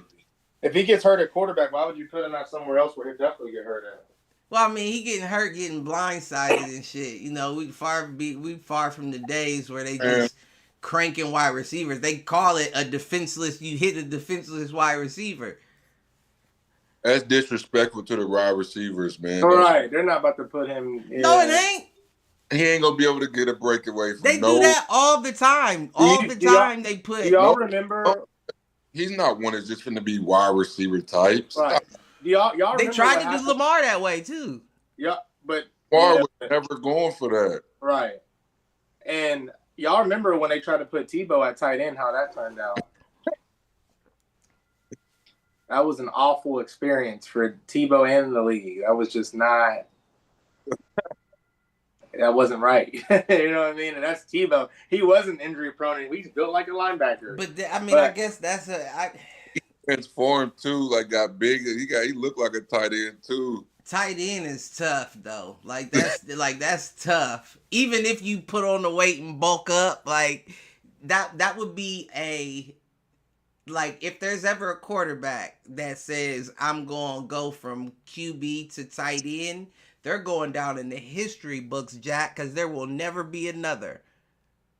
If he gets hurt at quarterback, why would you put him out somewhere else where he'll definitely get hurt at? Well, I mean, he getting hurt, getting blindsided and shit. You know, we far from the days where they Man, just cranking wide receivers. They call it a defenseless. You hit a defenseless wide receiver. that's disrespectful to the wide receivers, man. All right, they're not about to put him. No, it ain't. He ain't gonna be able to get a breakaway from They do that all the time. All the time they put. Do y'all No. remember? He's not one that's just gonna be wide receiver types. Right. Do y'all They remember tried what to do happened? Lamar that way too. Yeah, but Lamar yeah, was never going for that. right. And y'all remember when they tried to put Tebow at tight end, how that turned out? That was an awful experience for Tebow and the league. That was just not. That wasn't right. You know what I mean? And that's Tebow. He wasn't injury prone, and he's built like a linebacker. But I mean, I guess that's a Transformed too, like got big. He looked like a tight end too. tight end is tough though. Like that's tough. Even if you put on the weight and bulk up, like that would be a like if there's ever a quarterback that says I'm going to go from QB to tight end, they're going down in the history books, Jack, because there will never be another.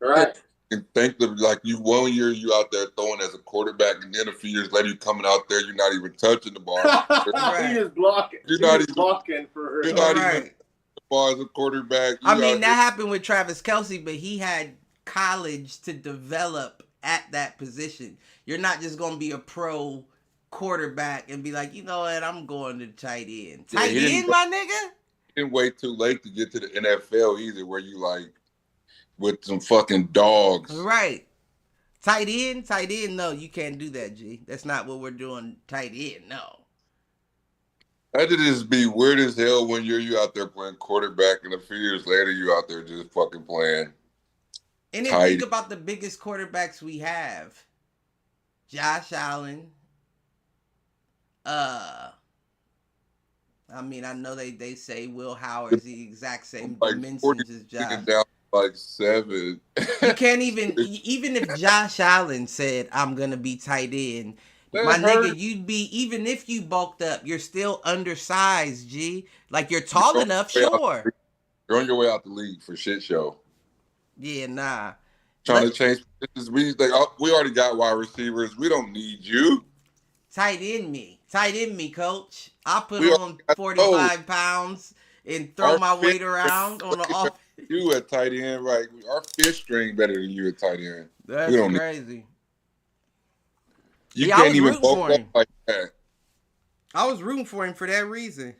Right. And think of like you 1 year you out there throwing as a quarterback, and then a few years later you coming out there, you're not even touching the ball. Right. He is blocking. You're He's not even blocking for. You're not Right. even the ball as a quarterback. You I mean, out that happened with Travis Kelce, but he had college to develop at that position. You're not just going to be a pro quarterback and be like, you know what, I'm going to tight end. Yeah, Tight he didn't end, go- my nigga? didn't wait too late to get to the NFL either, where you like with some fucking dogs. Right. Tight end, no, you can't do that, G. That's not what we're doing, tight end, no. That would just be weird as hell when you out there playing quarterback, and a few years later you out there just fucking playing. And then Tight. think about the biggest quarterbacks we have. Josh Allen. I mean, I know they say Will Howard's the exact same Like dimensions 40 as Josh. down like 7. You can't even if Josh Allen said I'm gonna be tight end, That my hurt. nigga, you'd be even if you bulked up, you're still undersized, G. Like you're tall enough, sure. You're on your way out the league for shit show. Yeah, nah. Trying to change positions. We already got wide receivers. We don't need you. Tight end me, coach. I put We on got 45 pounds and throw Our my fit- weight around on the off. You at tight end, right? Our fifth string better than you at tight end. That's We don't need- crazy. You Yeah, I can't was even rooting bulk for up him. like that. I was rooting for him for that reason.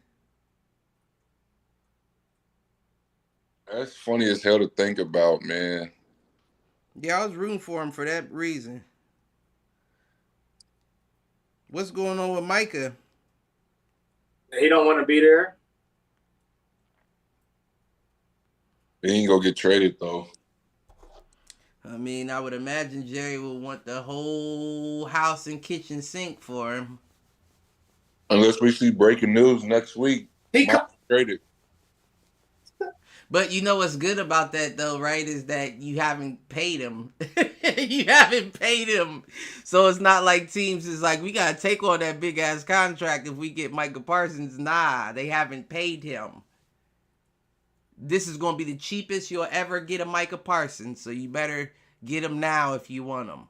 That's funny as hell to think about, man. Yeah, I was rooting for him for that reason. What's going on with Micah? He don't want to be there. He ain't gonna get traded though. I mean, I would imagine Jerry would want the whole house and kitchen sink for him. Unless we see breaking news next week. He Might co- be traded. But you know what's good about that though, right? Is that you haven't paid him. You haven't paid him. So it's not like teams is like, we gotta take on that big ass contract if we get Micah Parsons. Nah, they haven't paid him. This is gonna be the cheapest you'll ever get a Micah Parsons, so you better get him now if you want him.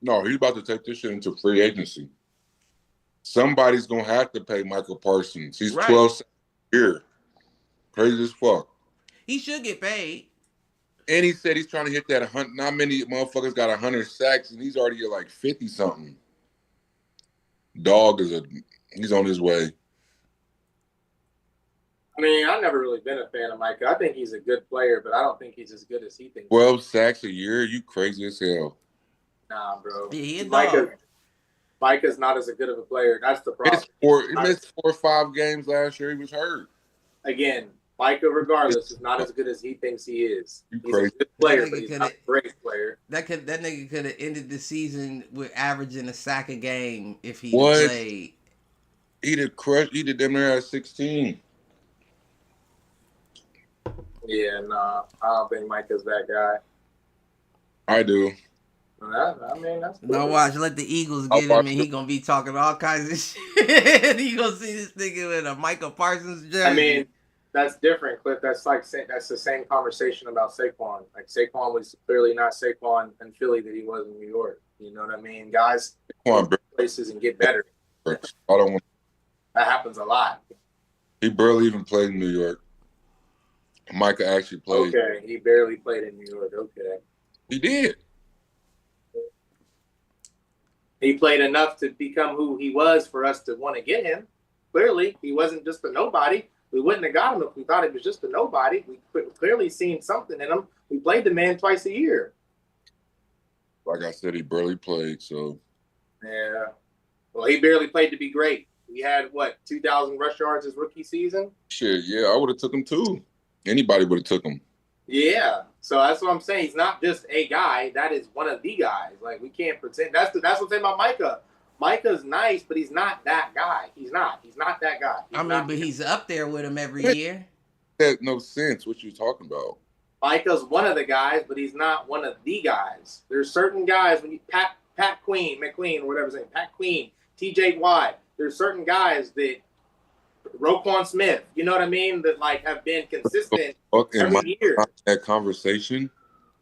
No, he's about to take this shit into free agency. Somebody's gonna have to pay Michael Parsons. He's Right. 12 here. Crazy as fuck. He should get paid. And he said he's trying to hit that 100. Not many motherfuckers got 100 sacks, and he's already at like 50 something. He's on his way. I mean, I've never really been a fan of Micah. I think he's a good player, but I don't think he's as good as he thinks. 12 sacks a year, you crazy as hell. Nah, bro. Yeah, he a dog. Micah's not as good of a player. That's the problem. He missed 4 or 5 games last year. He was hurt. Again, Micah, regardless, is not as good as he thinks he is. You He's a crazy. good player, but he's not a great player. That nigga could have ended the season with averaging a sack a game if he What? played. He did them there at 16. Yeah, nah, I don't think Micah's that guy. I do. I mean, that's cool. No, watch, let the Eagles get him, and he gonna be talking all kinds of shit. You gonna see this nigga with a Micah Parsons jersey. I mean, that's different, Cliff. That's the same conversation about Saquon. Like Saquon was clearly not Saquon in Philly that he was in New York. You know what I mean? Guys go places and get better. I don't want. That happens a lot. He barely even played in New York. Micah actually played. Okay, he barely played in New York. Okay. He did. He played enough to become who he was for us to want to get him. Clearly, he wasn't just a nobody. We wouldn't have got him if we thought he was just a nobody. We clearly seen something in him. We played the man twice a year. Like I said, he barely played, so. Yeah. Well, he barely played to be great. He had, 2,000 rush yards his rookie season? Shit, yeah, I would have took him too. Anybody would have took him. Yeah. So that's what I'm saying. He's not just a guy. That is one of the guys. Like, we can't pretend. That's what I'm saying about Micah. Micah's nice, but he's not that guy. He's not that guy. He's up there with him every year. That no sense. What you talking about? Micah's one of the guys, but he's not one of the guys. There's certain guys when you McQueen, or whatever his name, Pat Queen, TJ Watt. There's certain guys that Roquan Smith, you know what I mean, that like have been consistent every year. That conversation.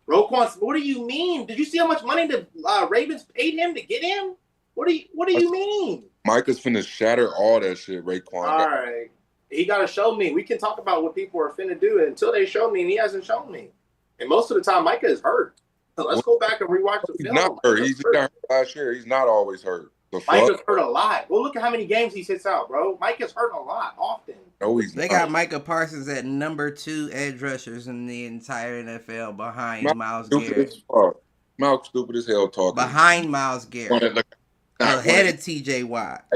Roquan, what do you mean? Did you see how much money the Ravens paid him to get him? What do you mean? Micah's finna shatter all that shit, Raekwon. All right. He got to show me. We can talk about what people are finna do until they show me, and he hasn't shown me. And most of the time, Micah is hurt. So let's go back and rewatch the film. He's not hurt. He's got hurt last year. He's not always hurt. Micah's hurt a lot. Well, look at how many games he sits out, bro. Micah's hurt a lot, often. No, he's They got Micah Parsons at number 2 edge rushers in the entire NFL behind Myles Garrett. Mouth stupid as hell talking. Behind Myles Garrett. Ahead of TJ Watt.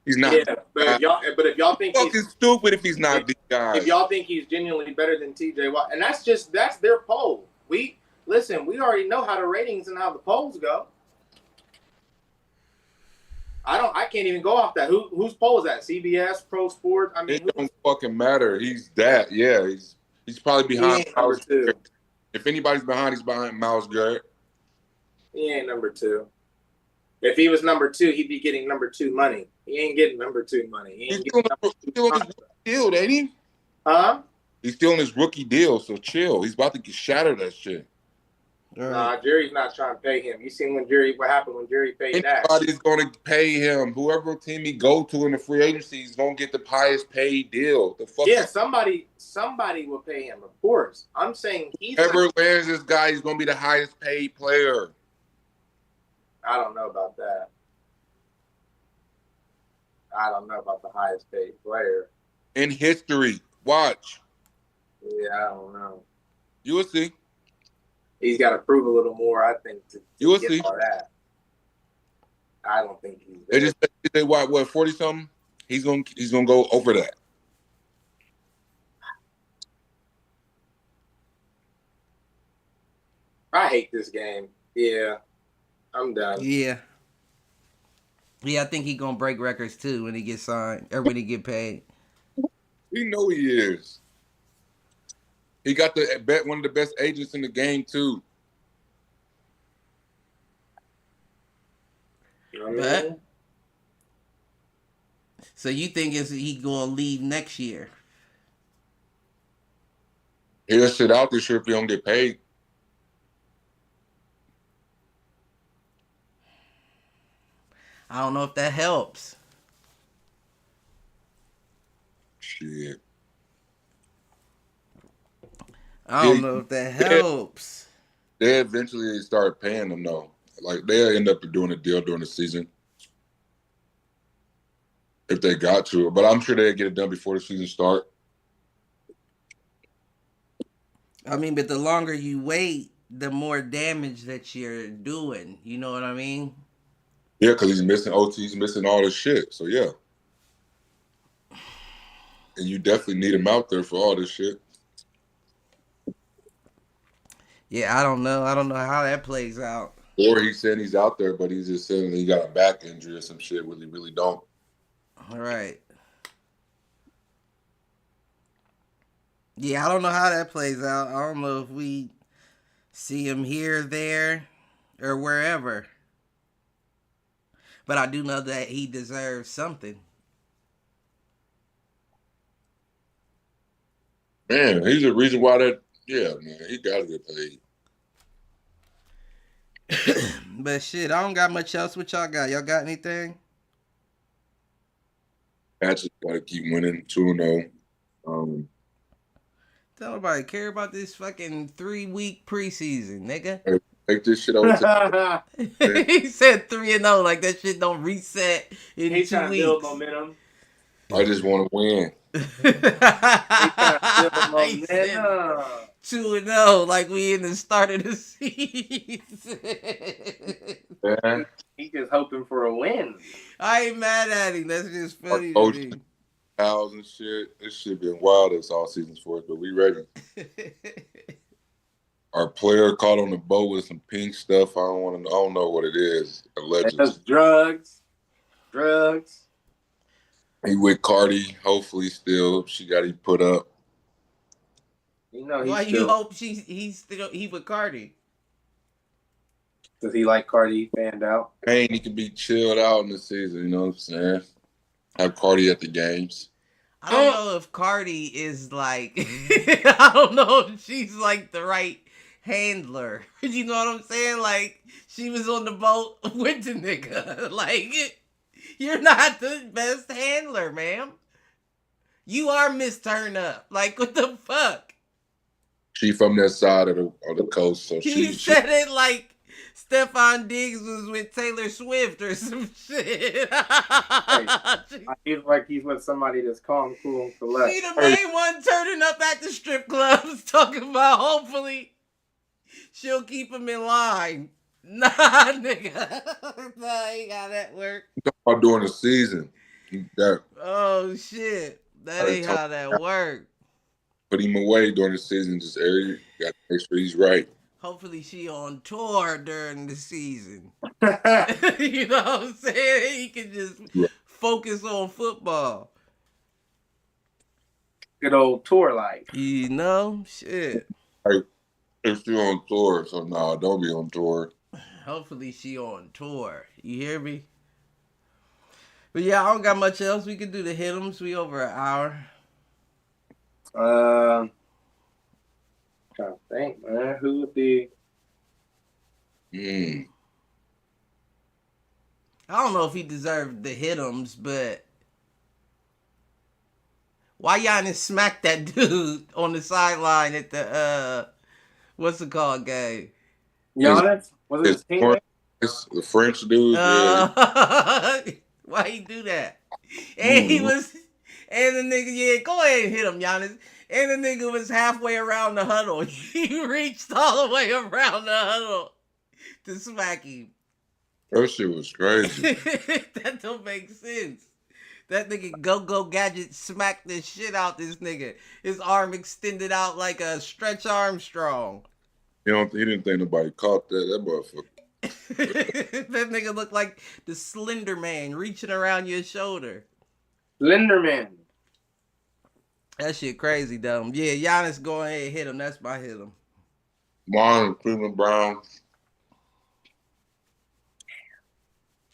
He's not. Yeah, but if y'all think he's stupid if he's not the guy. If y'all think he's genuinely better than TJ Watt, and that's their poll. We already know how the ratings and how the polls go. I can't even go off that. Whose poll is that? CBS, Pro Sports? I mean, it don't fucking matter. He's that. Yeah, he's probably behind Myles Garrett. If anybody's behind, he's behind Myles Garrett. He ain't number 2. If he was number 2, he'd be getting number 2 money. He ain't getting number 2 money. He's still on his rookie deal, ain't he? Huh? He's still on his rookie deal, so chill. He's about to get shattered that shit. Right. Nah, Jerry's not trying to pay him. You seen what happened when Jerry paid that? Anybody's going to pay him. Whoever team he go to in the free agency is going to get the highest paid deal. The fuck somebody will pay him, of course. I'm saying whoever lands this guy, he's going to be the highest paid player. I don't know about that. I don't know about the highest paid player. In history. Watch. Yeah, I don't know. You will see. He's got to prove a little more, I think, to you will get see. all that. I don't think he's They there. just say what 40-something? He's gonna go over that. I hate this game. Yeah. I'm done. Yeah, I think he's gonna break records too when he gets signed or when he get paid. We know he is. He got one of the best agents in the game too. But so you think he gonna leave next year? He'll sit out this year if he don't get paid. I don't know if that helps. Shit. I don't know if that helps. They eventually start paying him though. Like they'll end up doing a deal during the season. If they got to. But I'm sure they'll get it done before the season starts. I mean, but the longer you wait, the more damage that you're doing. You know what I mean? Yeah, because he's missing OT, he's missing all this shit. So yeah, and you definitely need him out there for all this shit. Yeah, I don't know. I don't know how that plays out. Or he's saying he's out there, but he's just saying he got a back injury or some shit. Really don't. All right. Yeah, I don't know how that plays out. I don't know if we see him here, there, or wherever. But I do know that he deserves something. Man, he's the reason why that. Yeah, man, he got to get paid. But shit, I don't got much else. What y'all got? Y'all got anything? Pats just got to keep winning 2-0. Don't nobody care about this fucking 3-week preseason, nigga. Take this shit over to. He said 3-0, like that shit don't reset in He's 2 trying to weeks. build momentum. I just want to win. He's trying to build He said momentum. 2-0, like we in the start of the season. Man, He's just hoping for a win. I ain't mad at him. That's just funny to coach me. fouls and shit. This shit been wild this all season for us, but we ready. Our player caught on the boat with some pink stuff. I don't know what it is. Allegedly, That's drugs. he with Cardi. Hopefully, still she got him put up. You know Why he's you still. hope he with Cardi? Does he like Cardi fanned out? Pain, he can be chilled out in the season. You know what I'm saying? Have Cardi at the games. I don't know if Cardi is like I don't know if she's like the right handler. You know what I'm saying? Like she was on the boat with the nigga. Like you're not the best handler, ma'am. You are Miss Turn Up. Like what the fuck? She from that side of the coast, so He she said it like Stefan Diggs was with Taylor Swift or some shit. I feel like he's with somebody that's calm, cool, and collect. She the main one turning up at the strip clubs talking about hopefully she'll keep him in line. Nah, nigga. Nah, ain't how that work. about during the season. That Oh, shit. That ain't how that work. put him away during the season. Just area got to make sure he's right. Hopefully she on tour during the season. You know what I'm saying? He can just focus on football. Good old tour life. You know? Shit. If you're on tour, so no, don't be on tour. Hopefully she on tour. You hear me? But yeah, I don't got much else. We can do the hit 'ems. We over an hour. Trying to think, man. Who would be? I don't know if he deserved the hit 'ems, but why Giannis smacked that dude on the sideline at the what's it called game? Giannis? Was it his teammate? The French dude. Why he do that? And he was, and the nigga, yeah, go ahead and hit him, Giannis. And the nigga was halfway around the huddle. He reached all the way around the huddle to smack him. That shit was crazy. That don't make sense. That nigga go gadget smacked the shit out this nigga. His arm extended out like a Stretch Armstrong. He didn't think nobody caught that. That motherfucker. That nigga looked like the Slender Man reaching around your shoulder. Slenderman. That shit crazy, though. Yeah, Giannis, go ahead and hit him. That's my hit him. Mine, Cleveland Browns.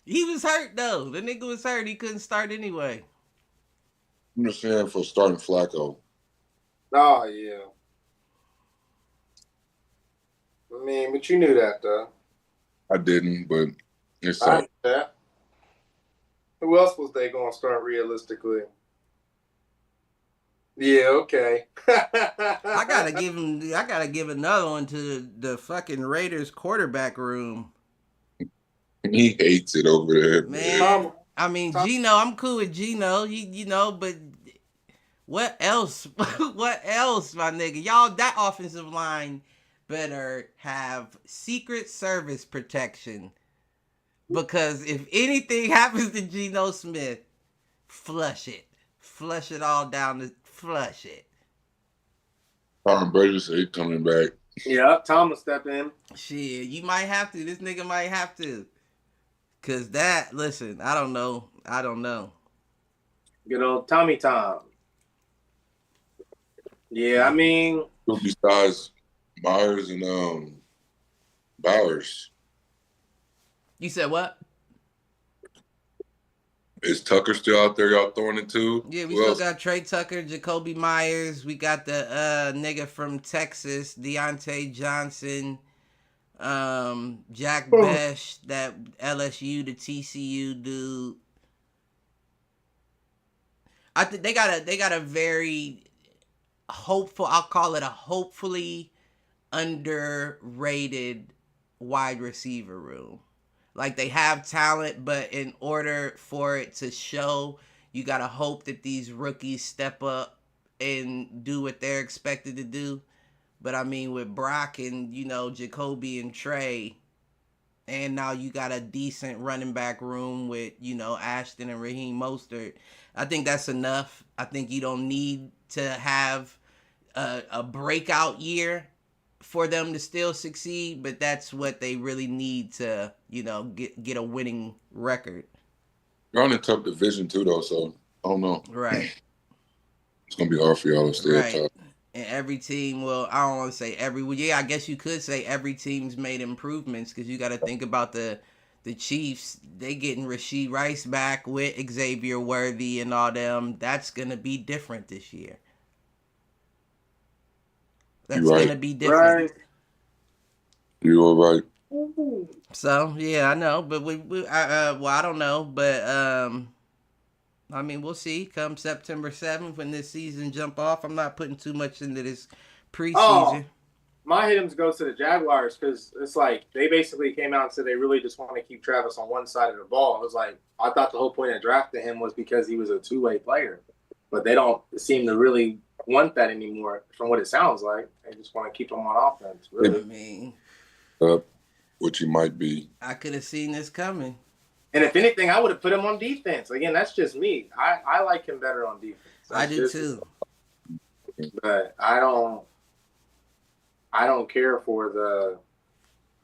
He was hurt, though. The nigga was hurt. He couldn't start anyway. I'm just saying for starting Flacco. Oh, yeah. I mean, but you knew that, though. I didn't, but it's I knew that. Who else was they going to start realistically? Yeah, okay. I gotta give another one to the fucking Raiders quarterback room. He hates it over there. Man, I mean, Gino, I'm cool with Gino. You know, but what else? What else, my nigga? Y'all, that offensive line better have Secret Service protection because if anything happens to Geno Smith, flush it. Flush it all down the flush it. Tom Brady said he's coming back. Yeah, Tom will step in. Shit, you might have to. This nigga might have to. Cause that, listen, I don't know. Good old Tommy Tom. Yeah, I mean, Who besides Myers and Bowers? You said what? Is Tucker still out there? Y'all throwing it to? Yeah, we Who still else? got Trey Tucker, Jacoby Myers. We got the nigga from Texas, Deontay Johnson, Jack Besh, that LSU to TCU dude. I think they got a very hopeful. I'll call it a hopefully underrated wide receiver room. Like they have talent, but in order for it to show, you gotta hope that these rookies step up and do what they're expected to do. But I mean, with Brock and Jacoby and Trey, and now you got a decent running back room with Ashton and Raheem Mostert. I think that's enough. I think you don't need to have a breakout year for them to still succeed, but that's what they really need to get a winning record. You're in a tough division too, though. So I don't know. Right. It's gonna be hard for y'all to stay Right. at top. And every team, well, I don't want to say every. Well, yeah, I guess you could say every team's made improvements because you got to think about the Chiefs. They getting Rashee Rice back with Xavier Worthy and all them. That's gonna be different this year. That's You right. gonna be different. right. You all right? So yeah, I know, but well, I don't know, but I mean, we'll see. Come September 7th when this season jump off, I'm not putting too much into this preseason. My hit-ems goes to the Jaguars because it's like they basically came out and said they really just want to keep Travis on one side of the ball. It was like I thought the whole point of drafting him was because he was a two-way player, but they don't seem to really want that anymore. From what it sounds like, they just want to keep him on offense. Really, I mean, Which he might be. I could have seen this coming. and if anything, I would have put him on defense. Again, that's just me. I like him better on defense. I do too. But I don't care for the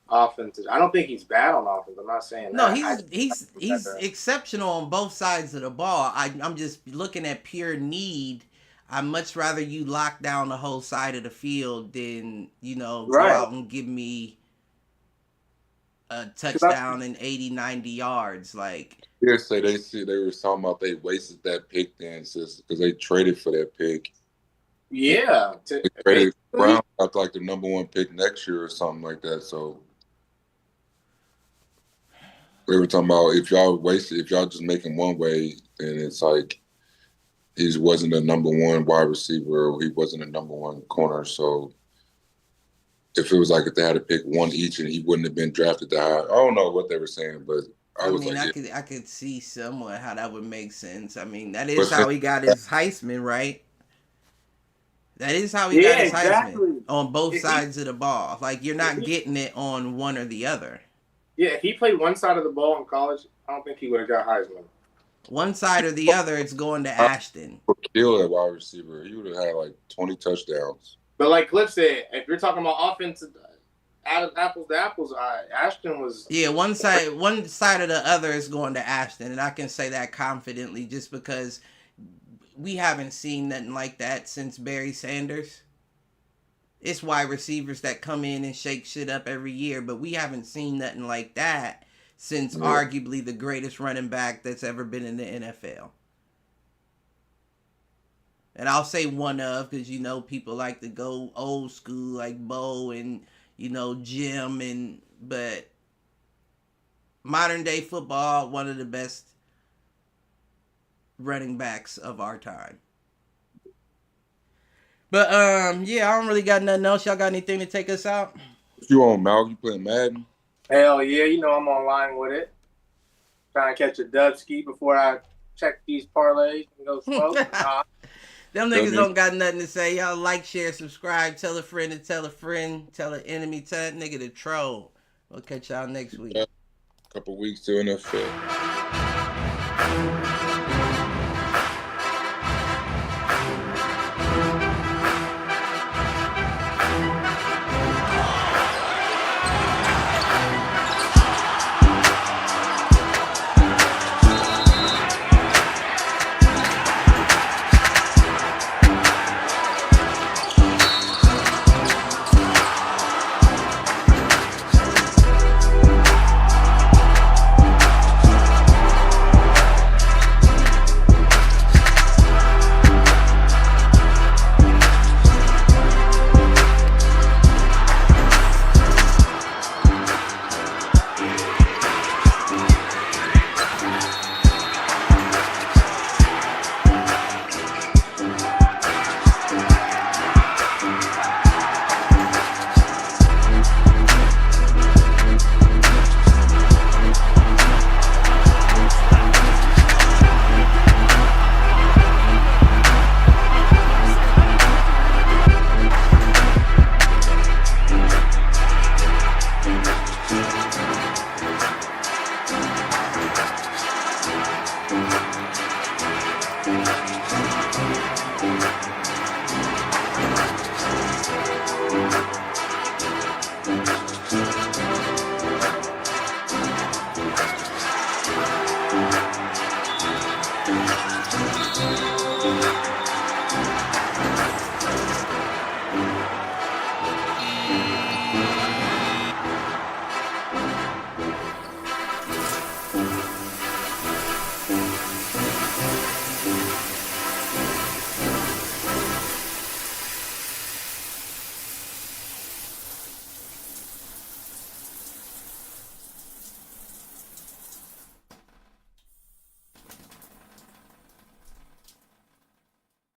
offense. I don't think he's bad on offense. I'm not saying No, that. he's exceptional on both sides of the ball. I'm just looking at pure need. I'd much rather you lock down the whole side of the field than go out and give me a touchdown and 80, 90 yards. Like Yeah, say they were talking about they wasted that pick then, because they traded for that pick. Yeah, They traded Brown after like the number one pick next year or something like that. So they were talking about if y'all just make him one way, then it's like he wasn't a number one wide receiver or he wasn't a number one corner. So if it was like if they had to pick one each and he wouldn't have been drafted that high, I don't know what they were saying, but I could see somewhat how that would make sense. I mean, that is how he got his Heisman, right? That is how he got his Heisman on both sides of the ball. Like you're not getting it on one or the other. Yeah, if he played one side of the ball in college, I don't think he would have got Heisman. One side or the other, it's going to Ashton. Kill at wide receiver. He would have had like 20 touchdowns. But like Cliff said, if you're talking about offensive, apples to apples, Ashton was. Yeah, one side or the other is going to Ashton, and I can say that confidently just because we haven't seen nothing like that since Barry Sanders. It's wide receivers that come in and shake shit up every year, but we haven't seen nothing like that since arguably the greatest running back that's ever been in the NFL. And I'll say one of, because people like to go old school like Bo and Jim, but modern day football, one of the best running backs of our time. But yeah, I don't really got nothing else. Y'all got anything to take us out? You on Mal? You playing Madden? Hell yeah, I'm online with it. Trying to catch a dub ski before I check these parlays and go smoke. Them Tell niggas me, don't got nothing to say. Y'all like, share, subscribe, tell a friend to tell a friend, tell an enemy, tell that nigga to troll. We'll catch y'all next week. a couple weeks to NFL.